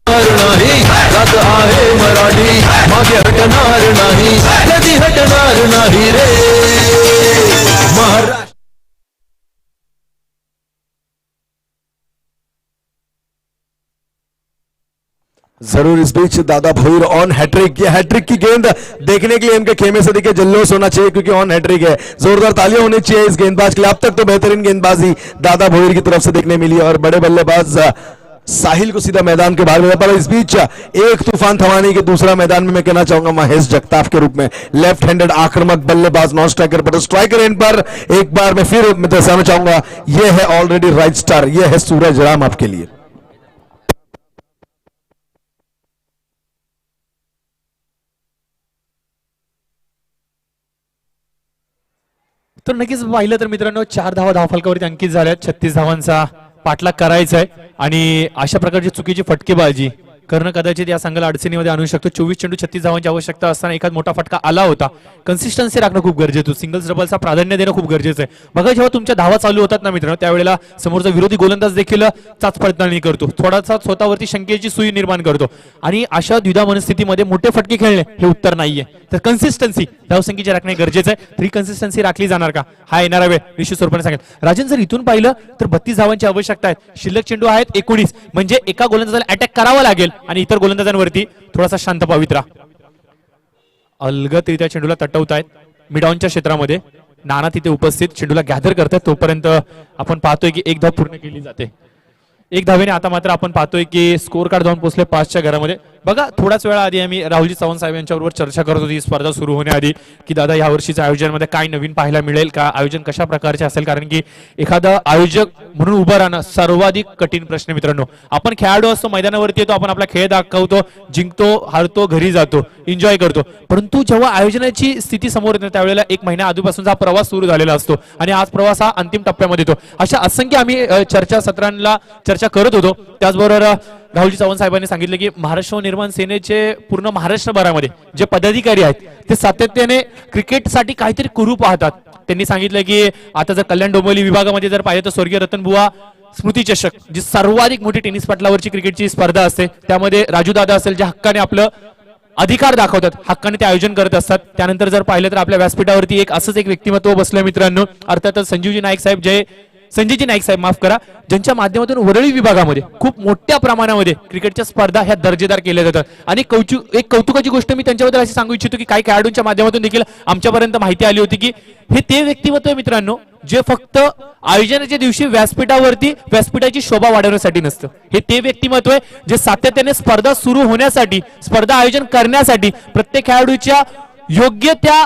नाही जात आहे मराठी मागे हटणार नाही कधी हटणार नाही रे महाराष्ट्र। जरूर इस बीच दादा भोईर ऑन हैट्रिक, ये हैट्रिक की गेंद देखने के लिए इनके खेमे से दिखे जल्लोष होना चाहिए क्योंकि ऑन हैट्रिक है। जोरदार तालियां होनी चाहिए इस गेंदबाज के लिए। अब तक तो बेहतरीन गेंदबाजी दादा भोईर की तरफ से देखने मिली और बड़े बल्लेबाज साहिल को सीधा मैदान के बाहर मिला। पर इस बीच एक तूफान थमाने के दूसरा मैदान में मैं कहना चाहूंगा महेश जगताप के रूप में लेफ्ट हैंडेड आक्रामक बल्लेबाज नॉन स्ट्राइकर पर स्ट्राइकर एंड पर एक बार मैं फिर मैं दर्शाना चाहूंगा यह है ऑलरेडी राइट स्टार, यह है सूरज राम आपके लिए। तर नक्कीच पाहिलं तर मित्रांनो 4 धावा धावफलकावरती अंकित झाल्यात। 36 धावांचा पाठलाग करायचा आहे आणि अशा प्रकारची चुकीची फटकेबाजी करणं कदाचित या संघाला अडचणीमध्ये आणू शकतो। 24 चेंडू 36 धावांची आवश्यकता असताना एखाद मोठा फटका आला होता। कन्सिस्टन्सी राखणं खूप गरजेचं, सिंगल्स डबल्सचा प्राधान्य देणं खूप गरजेचं आहे। बघा जेव्हा तुमच्या धावा चालू होतात ना मित्रांनो त्यावेळेला समोरचा विरोधी गोलंदाज देखील चाचपडताळणी करतो, थोडासा स्वतःवरती शंकेची सुई निर्माण करतो आणि अशा द्विधा मनस्थितीमध्ये मोठे फटके खेळणे हे उत्तर नाहीये। तर कन्सिस्टन्सी धावसंख्येची राखणे गरजेचं आहे। तरी कन्सिस्टन्सी राखली जाणार का हा येणारा वेळ निश्चित स्वरूपाने सांगेल। राजन जर इथून पाहिलं तर 32 धावांची आवश्यकता आहे, शिल्लक चेंडू आहेत 19, म्हणजे एका गोलंदाजाला अटॅक करावा लागेल आणि इतर गोलंदाजांवरती थोडासा शांत पवित्रा। अलगदरित्या चेंडूला तटवतायत मिड ऑनच्या क्षेत्रामध्ये, नाना तिथे उपस्थित चेंडूला गॅदर करतात। तोपर्यंत आपण पाहतोय की एक धाव पूर्ण केली जाते, एक धावेने आता मात्र आपण पाहतोय की स्कोर कार्ड जाऊन पोहोचले 5च्या घरामध्ये। बघा थोड्याच वेळा आधी आम्ही राहुलजी चव्हाण साहेब यांच्याबरोबर चर्चा करत होती स्पर्धा सुरू होण्याआधी की दादा या वर्षीच्या आयोजनामध्ये काय नवीन पाहायला मिळेल का, आयोजन कशा प्रकारचे असेल, कारण की एखादा आयोजक म्हणून उभं राहणं सर्वाधिक कठीण प्रश्न मित्रांनो। आपण खेळाडू असतो, मैदानावरती येतो, आपण आपला खेळ दाखवतो, जिंकतो, हारतो, घरी जातो, एन्जॉय करतो, परंतु जेव्हा आयोजनाची स्थिती समोर येते त्यावेळेला एक महिन्या आधीपासूनचा प्रवास सुरू झालेला असतो आणि आज प्रवास हा अंतिम टप्प्यामध्ये येतो। अशा असंख्य आम्ही चर्चा सत्रांना चर्चा करत होतो। त्याचबरोबर राहुलजी चव्हाण साहेबांनी सांगितलं की महाराष्ट्र निर्माण सेनेचे पूर्ण महाराष्ट्रभरामध्ये जे पदाधिकारी आहेत ते सातत्याने क्रिकेटसाठी काहीतरी करू पाहतात। त्यांनी सांगितलं की आता जर कल्याण डोंबिवली विभागामध्ये जर पाहिलं तर स्वर्गीय रतनबुवा स्मृती चषक जी सर्वाधिक मोठी टेनिस पटलावरची क्रिकेटची स्पर्धा असते त्यामध्ये राजू दादा असेल जे हक्काने आपलं अधिकार दाखवतात, हक्काने ते आयोजन करत असतात। त्यानंतर जर पाहिलं तर आपल्या व्यासपीठावरती एक असंच एक व्यक्तिमत्व बसलं मित्रांनो, अर्थातच संजीवजी नाईक साहेब, संजयजी नाईक साहेब माफ करा, ज्यांच्या माध्यमातून वरळी विभागामध्ये खूप मोठ्या प्रमाणामध्ये क्रिकेटच्या स्पर्धा ह्या दर्जेदार केल्या जातात। आणि एक कौतुकाची गोष्ट मी त्यांच्याबद्दल अशी सांगू इच्छितो की काही खेळाडूंच्या माध्यमातून देखील आमच्यापर्यंत माहिती आली होती की हे ते व्यक्तिमत्व आहे मित्रांनो जे फक्त आयोजनाच्या दिवशी व्यासपीठाची शोभा वाढवण्यासाठी नसतं, हे ते व्यक्तिमत्व आहे जे सातत्याने स्पर्धा सुरू होण्यासाठी, स्पर्धा आयोजन करण्यासाठी प्रत्येक खेळाडूच्या योग्य त्या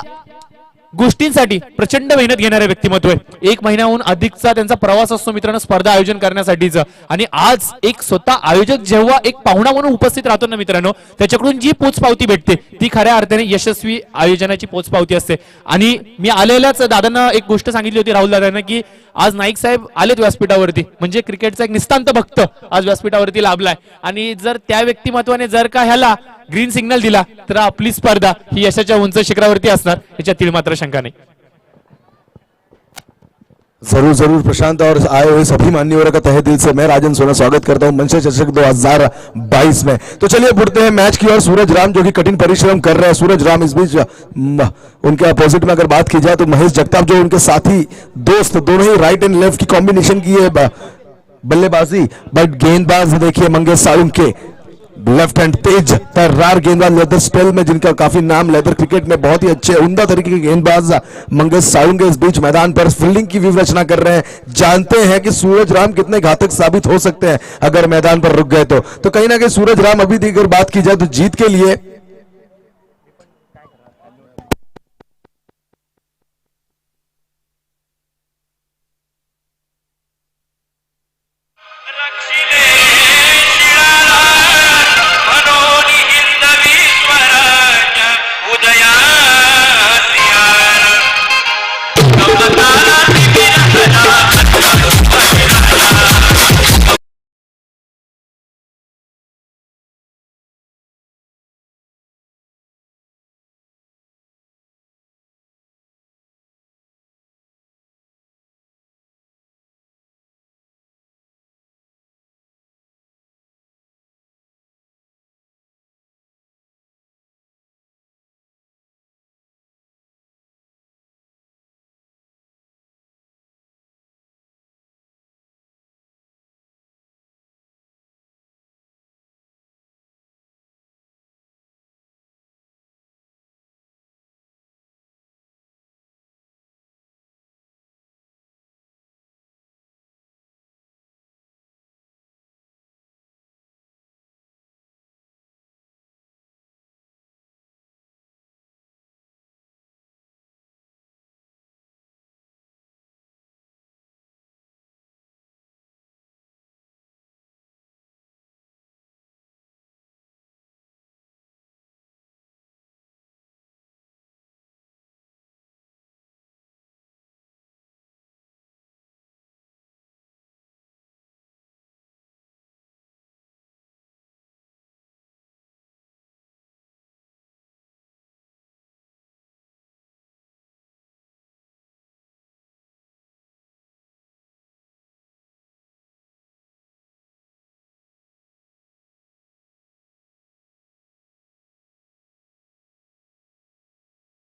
गोष्टींसाठी प्रचंड मेहनत घेणारे व्यक्तिमत्व आहे। एक महिन्याहून अधिकचा त्यांचा प्रवास असतो मित्रांनो स्पर्धा आयोजन करण्यासाठीचा, आणि आज एक स्वतः आयोजक जेव्हा एक पाहुणा म्हणून उपस्थित राहतो ना मित्रांनो त्याच्याकडून जी पोचपावती भेटते ती खऱ्या अर्थाने यशस्वी आयोजनाची पोचपावती असते। आणि मी आलेल्याच दादांना एक गोष्ट सांगितली होती राहुल दादांना की आज नाईक साहेब आलेत व्यासपीठावरती, म्हणजे क्रिकेटचा एक निस्तांत भक्त आज व्यासपीठावरती लाभलाय आणि जर त्या व्यक्तिमत्वाने जर का ह्याला ग्रीन सिग्नल दिला तर आपली स्पर्धा ही यशाच्या उंच शिखरावरती असणार याच्यातील मात्र शंका नहीं। जरूर जरूर प्रशांत और आए हुए सभी मान्यवरों का तहे दिल से मैं राजन सोना स्वागत करता हूं मंच चषक 2022 में। तो चलिए बढ़ते हैं मैच की ओर। सूरज राम जो कि कठिन परिश्रम कर रहे हैं, सूरज राम इस बीच उनके अपोजिट में अगर बात की जाए तो महेश जगताप जो उनके साथी दोस्त दोनों ही राइट एंड लेफ्ट की कॉम्बिनेशन की है बल्लेबाजी, बट गेंदबाज देखिए मंगेश साळुंखे लेफ्ट हैंड तेज तर्रार गेंदबाज लेदर स्पेल में जिनका काफी नाम लेदर क्रिकेट में बहुत ही अच्छे उम्दा तरीके के गेंदबाज मंगेश साळुंखे इस बीच मैदान पर फील्डिंग की व्यूहरचना कर रहे हैं। जानते हैं कि सूरज राम कितने घातक साबित हो सकते हैं अगर मैदान पर रुक गए तो कहीं ना कहीं सूरज राम अभी अगर बात की जाए तो जीत के लिए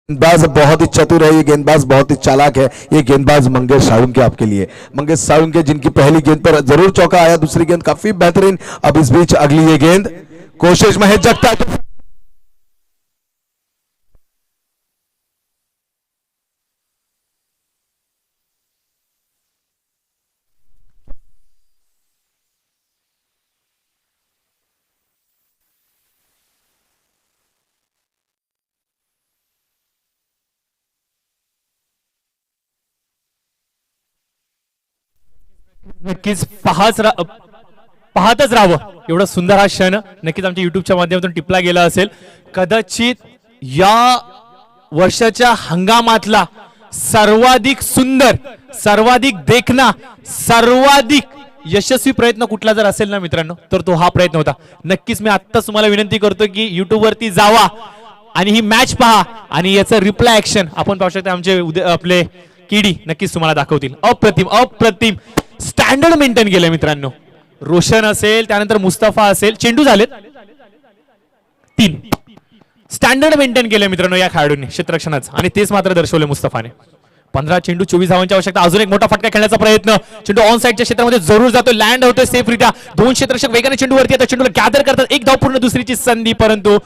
गेंदबाज बहुत ही चतुर है, ये गेंदबाज बहुत ही चालाक है। ये गेंदबाज मंगेश साळुंके आपके लिए, मंगेश साळुंके जिनकी पहली गेंद पर जरूर चौका आया, दूसरी गेंद काफी बेहतरीन। अब इस बीच अगली ये गेंद, कोशिश महेश जगताप। नक्कीच पाहतच राहावं, एवढा सुंदर हा क्षण नक्कीच आमच्या युट्यूबच्या माध्यमातून टिपला गेला असेल। कदाचित या वर्षाच्या हंगामातला सर्वाधिक सुंदर, सर्वाधिक देखना, सर्वाधिक यशस्वी प्रयत्न कुठला जर असेल ना मित्रांनो, तर तो हा प्रयत्न होता। नक्कीच मी आत्ताच तुम्हाला विनंती करतो की युट्यूब वरती जावा आणि ही मॅच पहा आणि याचं रिप्लाय ऍक्शन आपण पाहू शकता। आमचे आपले किडी नक्कीच तुम्हाला दाखवतील। अप्रतिम अप्रतिम स्टँडर्ड मेंटेन केलं मित्रांनो। रोशन असेल, त्यानंतर मुस्तफा असेल, चेंडू झालेत 3, स्टँडर्ड मेंटेन केलं मित्रांनो या खेळाडूंनी क्षेत्ररक्षणाचं, आणि तेच मात्र दर्शवले मुस्तफाने। 15 चेंडू 24 धावांची आवश्यकता। अजून एक मोठा फटका खेळण्याचा प्रयत्न, चेंडू ऑन साइडच्या क्षेत्रामध्ये जरूर जातो, लँड होतोय सेफरित्या। 2 क्षेत्ररक्षक वेगाने चेंडूवरती येतात, चेंडूला गॅदर करतात, एक धाव पूर्ण, दुसरीची संधी, परंतु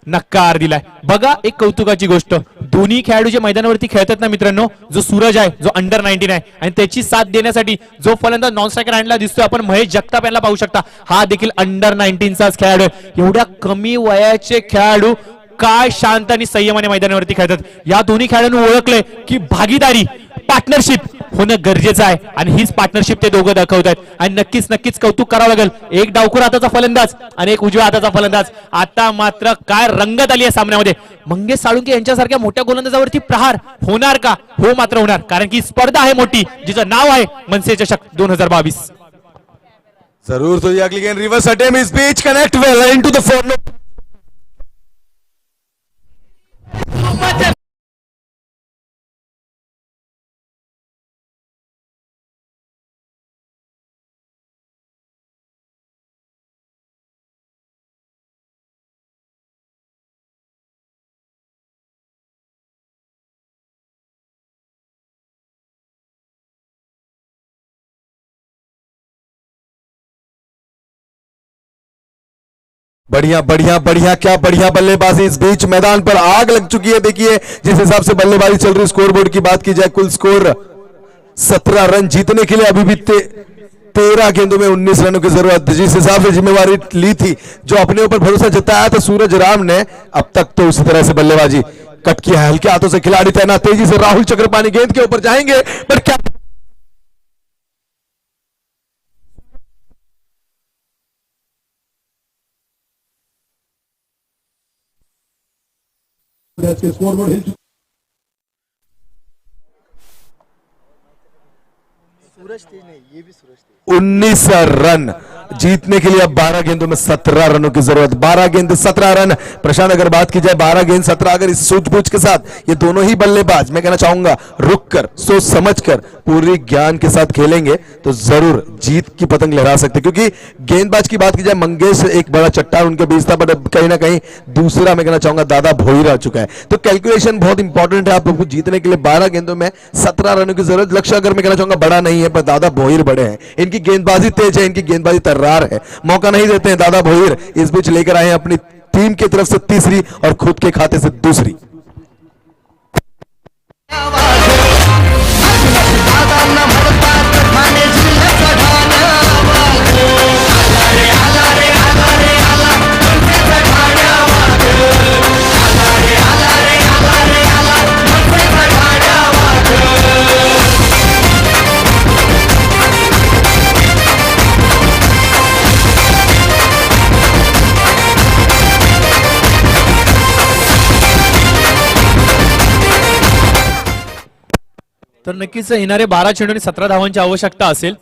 नकार दिलाय। बघा एक कौतुकाची गोष्ट, दोन्ही खेळाडू जे मैदानावरती खेळतात ना मित्रांनो, जो सूरज आहे जो अंडर 19 आहे, आणि त्याची साथ देण्यासाठी जो फलंदाज नॉन स्ट्रायकर हँडला दिसतोय आपण महेश जगताप यांना पाहू शकता, हा देखील अंडर 19 चाच खेळाडू आहे। एवढ्या कमी वयाचे खेळाडू काय शांत आणि संयमाने मैदानावरती खेळतात। या दोन्ही खेळाडूंनी ओळखलंय की भागीदारी, पार्टनरशिप होणं गरजेचं आहे, आणि हीच पार्टनरशिप ते दोघं दाखवत आहेत। आणि नक्कीच नक्कीच कौतुक करावं लागेल, एक डावखुर हाताचा फलंदाज आणि एक उजव्या हाताचा फलंदाज। आता मात्र काय रंगत आली आहे सामन्यामध्ये। मंगेश साळुंके यांच्यासारख्या मोठ्या गोलंदाजावरती प्रहार होणार का? हो मात्र होणार, कारण की स्पर्धा आहे मोठी, जिचं नाव आहे मनसे चषक 2022। जरूर। तो ये अगली गेंद reverse attempt, is beach connect well into the four. बढ़िया बढ़िया बढ़िया, क्या बढ़िया बल्लेबाजी। इस बीच मैदान पर आग लग चुकी है। देखिए जिस हिसाब से बल्लेबाजी चल रही, स्कोर बोर्ड की बात की जाए, कुल स्कोर 17 रन जीतने के लिए अभी भी 13 गेंदों में 19 रनों की जरूरत। जिस हिसाब से जिम्मेवारी ली थी, जो अपने ऊपर भरोसा जताया था सूरज राम ने, अब तक तो उसी तरह से बल्लेबाजी कट किया है। हल्के हाथों से खिलाड़ी तैनात, तेजी से राहुल चक्रपाणी गेंद के ऊपर जाएंगे, पर क्या स्कोरबोर्ड हिल चुका। 19 रन जीतने के लिए अब 12 गेंदों में 17 रनों की जरूरत। 12 गेंद 17 रन। प्रशांत, अगर बात की जाए 12 गेंद 17, अगर इस सूझबूझ के साथ ये दोनों ही बल्लेबाज, मैं कहना चाहूंगा रुक कर, सोच समझ कर, पूरी ज्ञान के साथ खेलेंगे तो जरूर जीत की पतंग लहरा सकते। क्योंकि गेंदबाज की बात की जाए, मंगेश एक बड़ा चट्टान उनके बीच था, बट कहीं ना कहीं दूसरा मैं कहना चाहूंगा दादा भोईर आ चुका है। तो कैलकुलेशन बहुत इंपॉर्टेंट है। आप लोग को जीतने के लिए 12 गेंदों में 17 रनों की जरूरत। लक्ष्य अगर मैं कहना चाहूंगा बड़ा नहीं है, पर दादा भोईर बड़े हैं, इनकी गेंदबाजी तेज है, इनकी गेंदबाजी तर्रार है, मौका नहीं देते हैं दादा भोईर। इस बीच लेकर आए हैं अपनी टीम की तरफ से तीसरी और खुद के खाते से दूसरी। तर नक्कीच येणारे 12 चेंडू आणि 17 धावांची आवश्यकता असेल।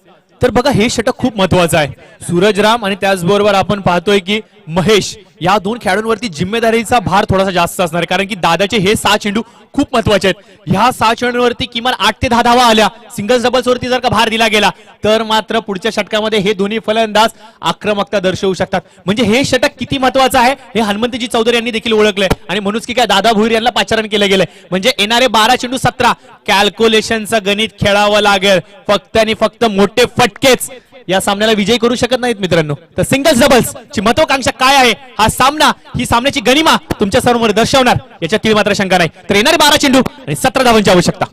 तर बघा हे षटक खूप महत्वाचं आहे। सूरज राम आणि त्याचबरोबर आपण पाहतोय की महेश या दोन खेळाडूंवरती जिम्मेदारीचा भार थोडासा जास्त असणार आहे, कारण की दादाचे हे 6 चेंडू खूप महत्वाचे आहेत. ह्या 6 चेंडूंवरती किमान 8 ते 10 धावा आल्या, सिंगल्स डबल्स वरती जर का भार दिला गेला तर मात्र पुढच्या षटकामध्ये हे दोन्ही फलंदाज आक्रमकता दर्शवू शकतात. म्हणजे हे षटक किती महत्वाचं आहे हे हनुमंतजी चौधरी यांनी देखील ओळखलंय आणि म्हणूनच की काय दादा भोईर यांना पाचारण केलं गेलंय. म्हणजे येणारे 12 चेंडू 17 कॅल्क्युलेशनचं गणित खेळावं लागेल. फक्त आणि फक्त मोठे फटकेच या सामन्याला विजयी करू शकत नाहीत मित्रांनो. तर सिंगल्स डबल्स ची महत्वाकांक्षा काय आहे, हा सामना, ही सामन्याची गनिमा तुमच्या समोर दर्शवणार, याच्यातील मात्र शंका नाही. तर येणारे 12 चेंडू आणि 17 धावांची आवश्यकता.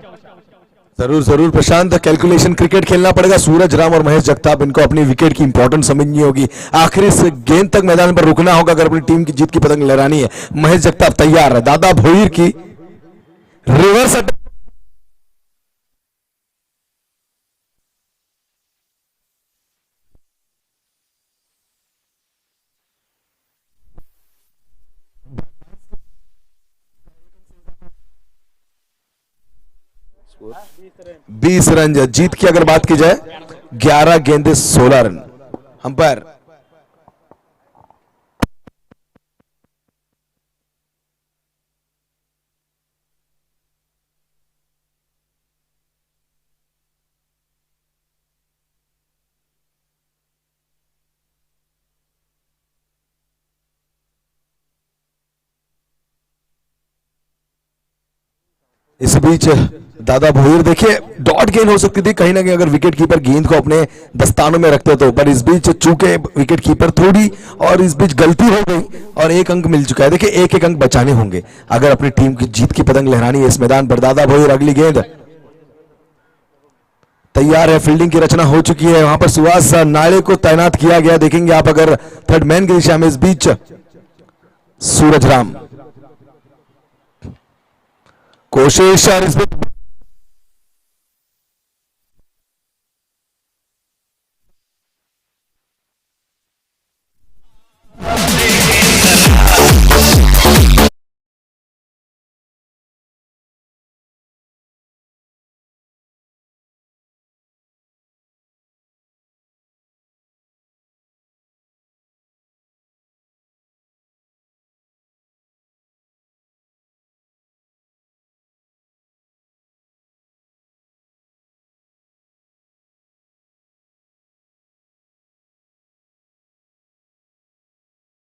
जरूर जरूर प्रशांत, कैलकुलेशन क्रिकेट खेलना पड़ेगा. सूरज राम और महेश जगताप, इनको अपनी विकेट की इंपॉर्टेंस समझनी होगी. आखिरी से गेंद तक मैदान पर रुकना होगा अगर अपनी टीम की जीत की पतंग लहरानी है. महेश जगताप तैयार है. दादा भोईर की रिवर्स अटैक. बीस रन. जीत की अगर बात की जाए 11 गेंदे 16 रन. अंपायर इस बीच दादा भोईर, देखिए डॉट गेंद हो सकती थी कहीं ना कहीं अगर विकेट कीपर गेंद को अपने दस्तानों में रखते तो, पर इस बीच चूके विकेट कीपर थोड़ी और इस बीच गलती हो गई और एक अंक मिल चुका है. देखिए एक एक अंक बचाने होंगे अगर अपनी टीम की जीत की पतंग लहरानी है इस मैदान पर. दादा भोईर, अगली गेंद तैयार है. फील्डिंग की रचना हो चुकी है. वहां पर सुहास नाले को तैनात किया गया, देखेंगे आप अगर थर्ड मैन की दिशा में. इस बीच सूरज राम कोशिश और इस बीच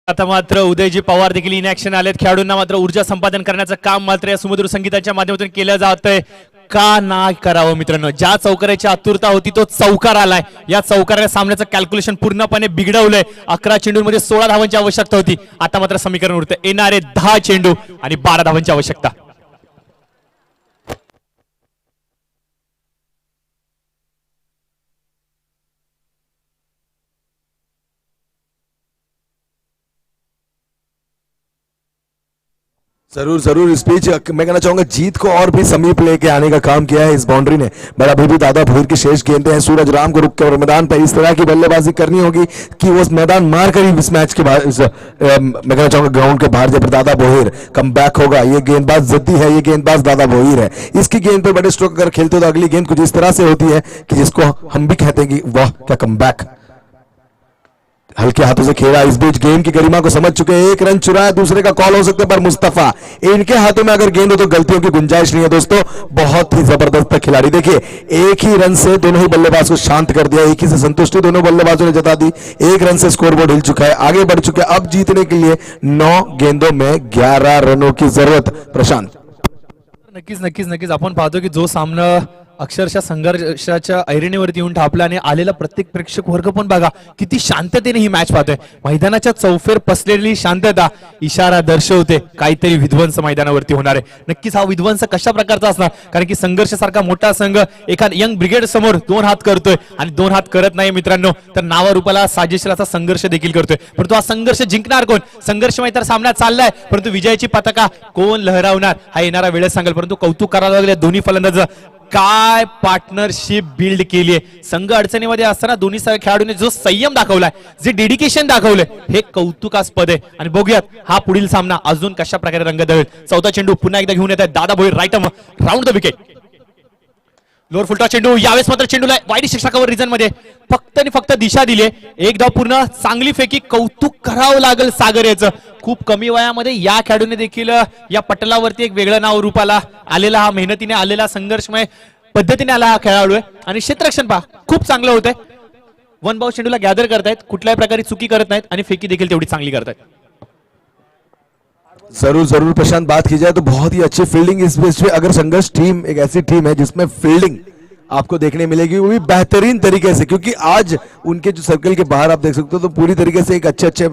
आता मात्र उदयजी पवार देखील इन ऍक्शन आलेत. खेळाडूंना मात्र ऊर्जा संपादन करण्याचं काम मात्र या सुमधुर संगीताच्या माध्यमातून केलं जातंय. का नाही करावं मित्रांनो, ज्या चौकाराची आतुरता होती तो चौकार आलाय. या चौकाराने सामन्याचं कॅल्क्युलेशन पूर्णपणे बिघडवलंय. 11 चेंडूंमध्ये 16 धावांची आवश्यकता होती. आता मात्र समीकरण उरतं, येणारे 10 चेंडू आणि 12 धावांची आवश्यकता. जरूर जरूर. इस बीच मैं कहना चाहूंगा जीत को और भी समीप लेके आने का काम किया है इस बाउंड्री ने. बट अभी भी दादा भोईर की शेष गेंदें हैं. सूरज राम को रुक कर मैदान पर इस तरह की बल्लेबाजी करनी होगी कि वो मैदान मार कर ही इस मैच के बाहर, मैं कहना चाहूंगा ग्राउंड के बाहर जब दादा भोईर कम बैक होगा. ये गेंदबाज जद्दी है, ये गेंदबाज दादा भोईर है. इसकी गेंद पर बड़े स्ट्रोक अगर खेलते हो तो अगली गेंद कुछ इस तरह से होती है कि जिसको हम भी कहते हैं कि वाह क्या कम बैक. हल्के हाथों से खेला. इस बीच गेम की गरिमा को समझ चुके. एक रन चुराया, दूसरे का कॉल हो सकता है, पर मुस्तफा, इनके हाथों में अगर गेंद हो तो गलतियों की गुंजाइश नहीं है दोस्तों. बहुत ही जबरदस्त खिलाड़ी. देखिए एक ही रन से दोनों ही बल्लेबाज को शांत कर दिया. एक ही से संतुष्टि दोनों बल्लेबाजों ने जता दी. एक रन से स्कोरबोर्ड हिल चुका है, आगे बढ़ चुके. अब जीतने के लिए 9 गेंदों में 11 रनों की जरूरत. प्रशांत, नक्कीच नक्कीच नक्कीच आपण पाहतो की जो सामना अक्षरशः संघर्षाच्या ऐरणीवरती येऊन ठापला आणि आलेला प्रत्येक प्रेक्षक वर्ग पण बघा किती शांततेने ही मॅच पाहतोय. मैदानाच्या चौफेर पसलेली शांतता इशारा दर्शवते काहीतरी विध्वंस मैदानावरती होणार आहे. नक्कीच हा विध्वंस कशा प्रकारचा असणार, कारण की संघर्ष सारखा मोठा संघ एका यंग ब्रिगेड समोर 2 हात करतोय आणि 2 हात करत नाही मित्रांनो, तर नावारूपाला साजेशीर संघर्ष देखील करतोय. परंतु हा संघर्ष जिंकणार कोण? संघर्षमय तर सामना चाललाय, परंतु विजयाची पताका कोण लहरावणार हा येणारा वेळच सांगेल. परंतु कौतुक करायला लागले दोन्ही फलंदाज, काय पार्टनरशिप बिल्ड केली आहे. संघ अडचणीमध्ये असताना दोन्ही खेळाडूंनी जो संयम दाखवलाय, जे डेडिकेशन दाखवलंय, हे कौतुकास्पद आहे. आणि बघूयात हा पुढील सामना अजून कशा प्रकारे रंग दळेल. 14 चेंडू पुन्हा एकदा घेऊन येत आहेत Dada Bhoir. Right round the wicket. Lower full toss चेंडू, यावेळेस मात्र चेंडूला वाईड शिक्षकावर रिझन मध्ये फक्त आणि फक्त दिशा दिली. एक धाव पूर्ण, चांगली फेकी, कौतुक करावं लागेल सागर याचं. खूप कमी वयामध्ये या खेळाडूने देखील या पटलावरती एक वेगळं नाव रूपाला आलेला, हा मेहनतीने आलेला, संघर्षमय पद्धतीने आला हा खेळाडू आहे. आणि क्षेत्ररक्षण पहा खूप चांगलं होतंय. वन बाउंड चेंडूला गॅदर करतायत, कुठल्याही प्रकारे चुकी करत नाहीत आणि फेकी देखील तेवढी चांगली करतायत. जरूर जरूर प्रशांत, बात की जाए तो बहुत ही अच्छी फील्डिंग इस मैच में. अगर संघर्ष टीम एक ऐसी टीम है जिसमें फील्डिंग आपको देखने मिलेगी वो भी बेहतरीन तरीके से, क्योंकि आज उनके जो सर्कल के बाहर आप देख सकते हो तो पूरी तरीके से एक अच्छे अच्छे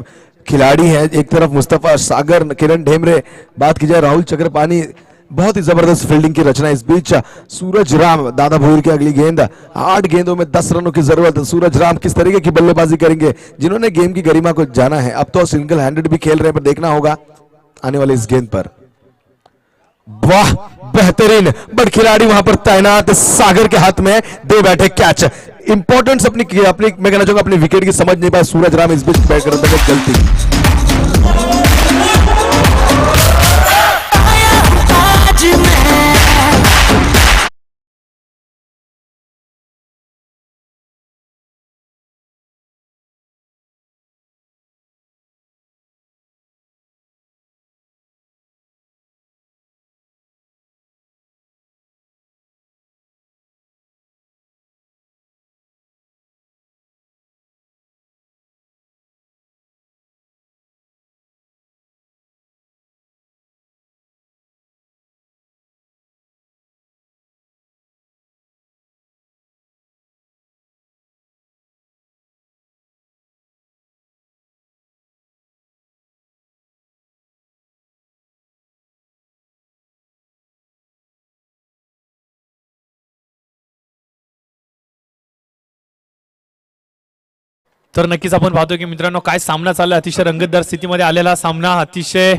खिलाड़ी हैं. एक तरफ मुस्तफा, सागर, किरण ढेमरे, बात की जाए राहुल चक्रपाणी, बहुत ही जबरदस्त फील्डिंग की रचना. इस बीच सूरज राम, दादा भोर की अगली गेंद, 8 गेंदों में 10 रनों की जरूरत है. सूरज राम किस तरीके की बल्लेबाजी करेंगे, जिन्होंने गेम की गरिमा को जाना है. अब तो सिंगल हैंडेड भी खेल रहे हैं, पर देखना होगा आने वाले इस गेंद पर. वाह, बेहतरीन, बड़ खिलाड़ी वहां पर तैनात, सागर के हाथ में दे बैठे कैच. इंपॉर्टेंस अपनी मैं कहना चाहूंगा अपनी विकेट की समझ नहीं पाया सूरज राम. इस बीच बैट कर गलती. तर नक्कीच आपण पाहतो की मित्रांनो काय सामना चालला. अतिशय रंगतदार स्थितीमध्ये आलेला सामना, अतिशय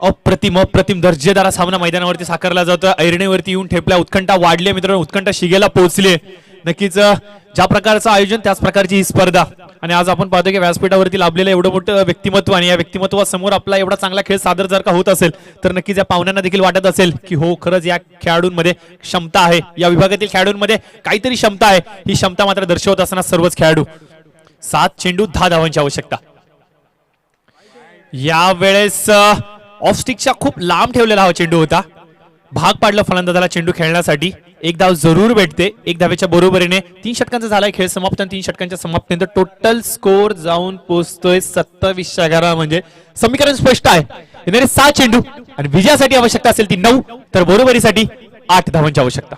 अप्रतिम दर्जेदार सामना मैदानावरती साकारला जातो. ऐरणीवरती येऊन ठेपल्या, उत्कंठा वाढली मित्रांनो, उत्कंठा शिगेला पोहोचली. नक्कीच ज्या प्रकारचं आयोजन त्याच प्रकारची ही स्पर्धा. आणि आज आपण पाहतो की व्यासपीठावरती लाभलेलं एवढं मोठं व्यक्तिमत्व आणि या व्यक्तिमत्वासमोर आपला एवढा चांगला खेळ सादर जर का होत असेल तर नक्कीच या पाहुण्यांना देखील वाटत असेल की हो खरंच या खेळाडूंमध्ये क्षमता आहे, या विभागातील खेळाडूंमध्ये काहीतरी क्षमता आहे. ही क्षमता मात्र दर्शवत असताना सर्वच खेळाडू. 7 चेंडू 10 धावांची आवश्यकता. यावेळेस ऑफ स्टिकच्या खूप लांब ठेवलेला हा चेंडू होता, भाग पाडला फलंदाजाला चेंडू खेळण्यासाठी. एक धाव जरूर भेटते. एक धावेच्या बरोबरीने 3 षटकांचा झालाय खेळ समाप्त. 3 षटकांच्या समाप्तीनंतर टोटल स्कोर जाऊन पोहोचतोय 27-11. म्हणजे समीकरण स्पष्ट आहे. येणारे 7 चेंडू आणि विजयासाठी आवश्यकता असेल ती 9, तर बरोबरीसाठी 8 धावांची आवश्यकता.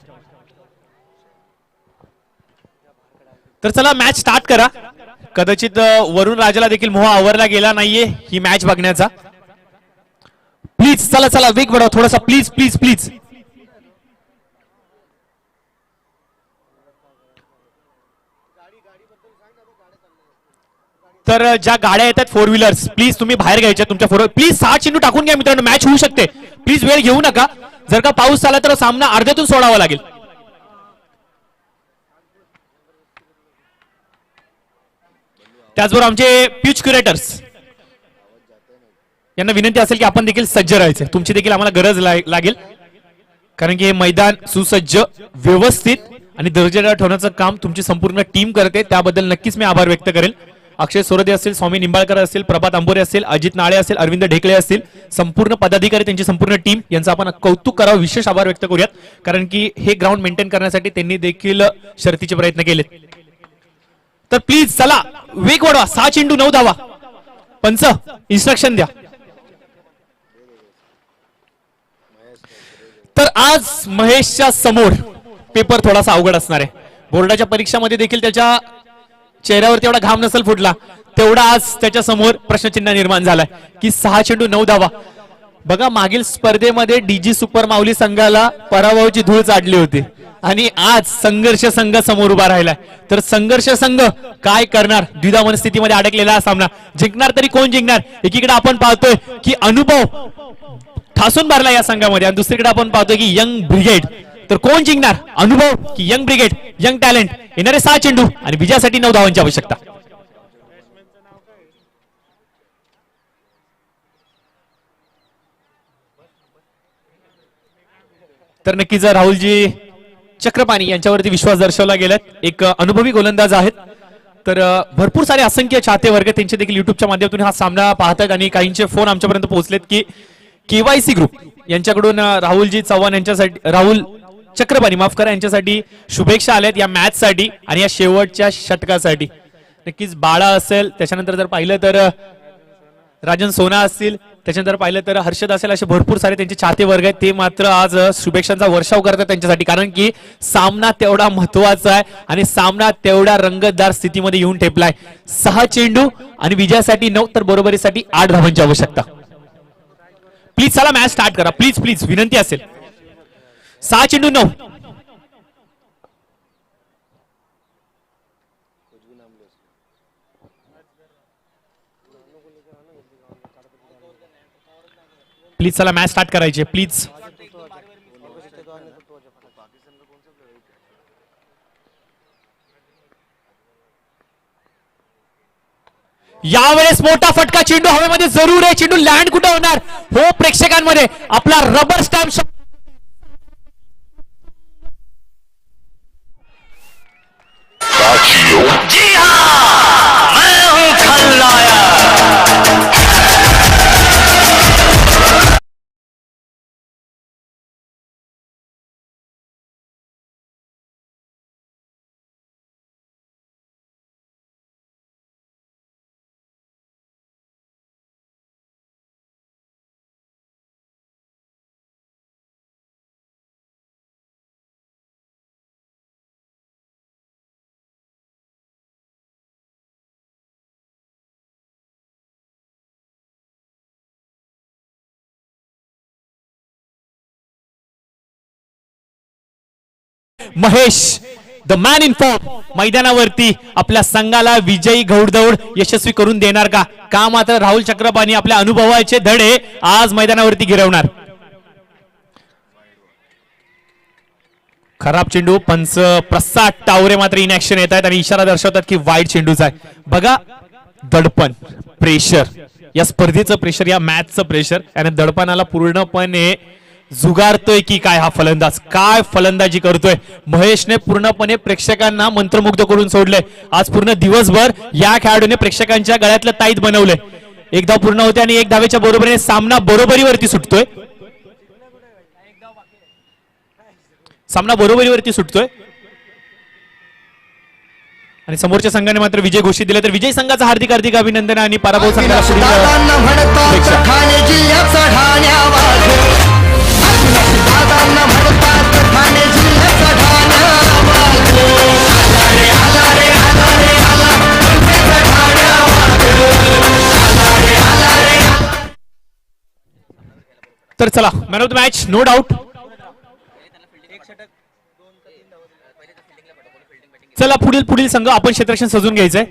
तर चला मॅच स्टार्ट करा. कदाचित वरुण राजाला देखील मोह आवरला गेला नाहीये ही मॅच बघण्याचा. प्लीज चला वेग वाढवा थोडासा, प्लीज प्लीज प्लीज. तर ज्या गाड्या येतात 4 व्हीलर्स प्लीज तुम्ही बाहेर घ्यायच्या तुमच्या 4. प्लीज 6 चेंडू टाकून घ्या मित्रांनो, मॅच होऊ शकते. प्लीज वेळ घेऊ नका. जर का पाऊस आला तर सामना अर्ध्यातून सोडावा लागेल. त्याचबरोबर आमचे पिच क्युरेटर्स यांना विनंती असेल की आपण देखील सज्ज राहायचे. तुमची देखील आम्हाला गरज लागेल, कारण की हे मैदान सुसज्ज, व्यवस्थित आणि दर्जेदार ठेवण्याचं काम तुमची संपूर्ण टीम करते. त्याबद्दल नक्कीच मी आभार व्यक्त करेल. अक्षय सोरदे असतील, स्वामी निंबाळकर असतील, प्रभात आंबोरे असतील, अजित नाळे असतील, अरविंद ढेकळे असतील, संपूर्ण पदाधिकारी त्यांची संपूर्ण टीम यांचा आपण कौतुक करावं, विशेष आभार व्यक्त करूयात. कारण की हे ग्राउंड मेंटेन करण्यासाठी त्यांनी देखील शर्तीचे प्रयत्न केले. तर प्लीज चला वेग वाढवा. 6 चेंडू 9 धावा. पंच इन्स्ट्रक्शन द्या. तर आज महेशच्या समोर पेपर थोडासा अवघड असणार आहे. बोर्डाच्या परीक्षामध्ये देखील त्याच्या चेहऱ्यावरती एवढा घाम नसेल फुटला तेवढा आज त्याच्या समोर प्रश्नचिन्ह निर्माण झालाय की 6 चेंडू 9 धावा. बघा मागील स्पर्धेमध्ये डीजी सुपर माऊली संघाला पराभवाची धूळ चाडली होती आणि आज संघर्ष संघ समोर उभा राहिलाय. तर संघर्ष संघ काय करणार, द्विधा मनस्थितीमध्ये अडकलेला हा सामना. जिंकणार तरी कोण जिंकणार. एकीकडे आपण पाहतोय की अनुभव ठासून भरला या संघामध्ये आणि दुसरीकडे आपण पाहतोय की यंग ब्रिगेड. तर कोण जिंकणार, अनुभव की यंग ब्रिगेड, यंग टॅलेंट. येणारे 6 चेंडू आणि विजयासाठी 9 धावांची आवश्यकता. तर नक्कीच राहुलजी चक्रपाणी यांच्यावरती विश्वास दर्शवला गेलाय. एक अनुभवी गोलंदाज आहेत. तर भरपूर सारे असंख्य चाहते वर्ग त्यांचे देखील युट्यूबच्या माध्यमातून हा सामना पाहतात आणि काहींचे फोन आमच्यापर्यंत पोहोचलेत की केवायसी ग्रुप यांच्याकडून राहुलजी चव्हाण यांच्यासाठी, राहुल चक्रपाणी माफ करा, यांच्यासाठी शुभेच्छा आल्यात या मॅच साठी आणि या शेवटच्या षटकासाठी. नक्कीच बाळा असेल, त्याच्यानंतर जर पाहिलं तर राजन सोना असतील, त्याच्यानंतर पाहिलं तर हर्षद असेल, असे भरपूर सारे त्यांचे चाहते वर्ग आहेत. ते मात्र आज शुभेच्छांचा वर्षाव करतात त्यांच्यासाठी, कारण की सामना तेवढा महत्वाचा आहे आणि सामना तेवढा रंगतदार स्थितीमध्ये येऊन ठेपलाय. 6 चेंडू आणि विजयासाठी 9, तर बरोबरीसाठी 8 धावांची आवश्यकता. प्लीज चला मॅच स्टार्ट करा, प्लीज प्लीज विनंती असेल. 6 चेंडू 9. प्लीज चला मॅच स्टार्ट करायचे प्लीज. यावेळेस मोठा फटका, चेंडू हवेमध्ये जरूर आहे. चेंडू लँड कुठे होणार हो प्रेक्षकांमध्ये आपला रबर स्टॅम्प. जी हाँ, मैं हूँ खलनायक. Mahesh the man in form मैदानावरती आपल्या संघाला विजयी घौडदौड यशस्वी करून देणार का? का मात्र राहुल चक्रपाणी आपल्या अनुभवाचे धडे आज मैदानावरती गिरवणार? खराब चेंडू, पंच प्रसाद टावरे मात्र इन ऍक्शन येत आहेत आणि इशारा दर्शवतात की वाईट चेंडूचा आहे. बघा दडपण, प्रेशर, या स्पर्धेचं प्रेशर, या मॅचचं प्रेशर आणि दडपणाला पूर्णपणे जुगारतोय की काय हा फलंदाज, काय फलंदाजी करतोय. महेशने पूर्णपणे प्रेक्षकांना मंत्रमुग्ध करून सोडलंय. आज पूर्ण दिवसभर या खेळाडूने प्रेक्षकांच्या गळ्यातलं ताईत बनवलंय. एक धाव पूर्ण होते आणि 1 धावेच्या बरोबरीने सामना बरोबरीवरती सुटतोय. सामना बरोबरीवरती सुटतोय आणि समोरच्या संघाने मात्र विजय घोषित दिले. तर विजय संघाचा हार्दिक हार्दिक अभिनंदन आणि पराभव संघाला तर चला man of the match no doubt. चला पुढील संघ आपण क्षेत्ररक्षण सजून घ्यायचंय.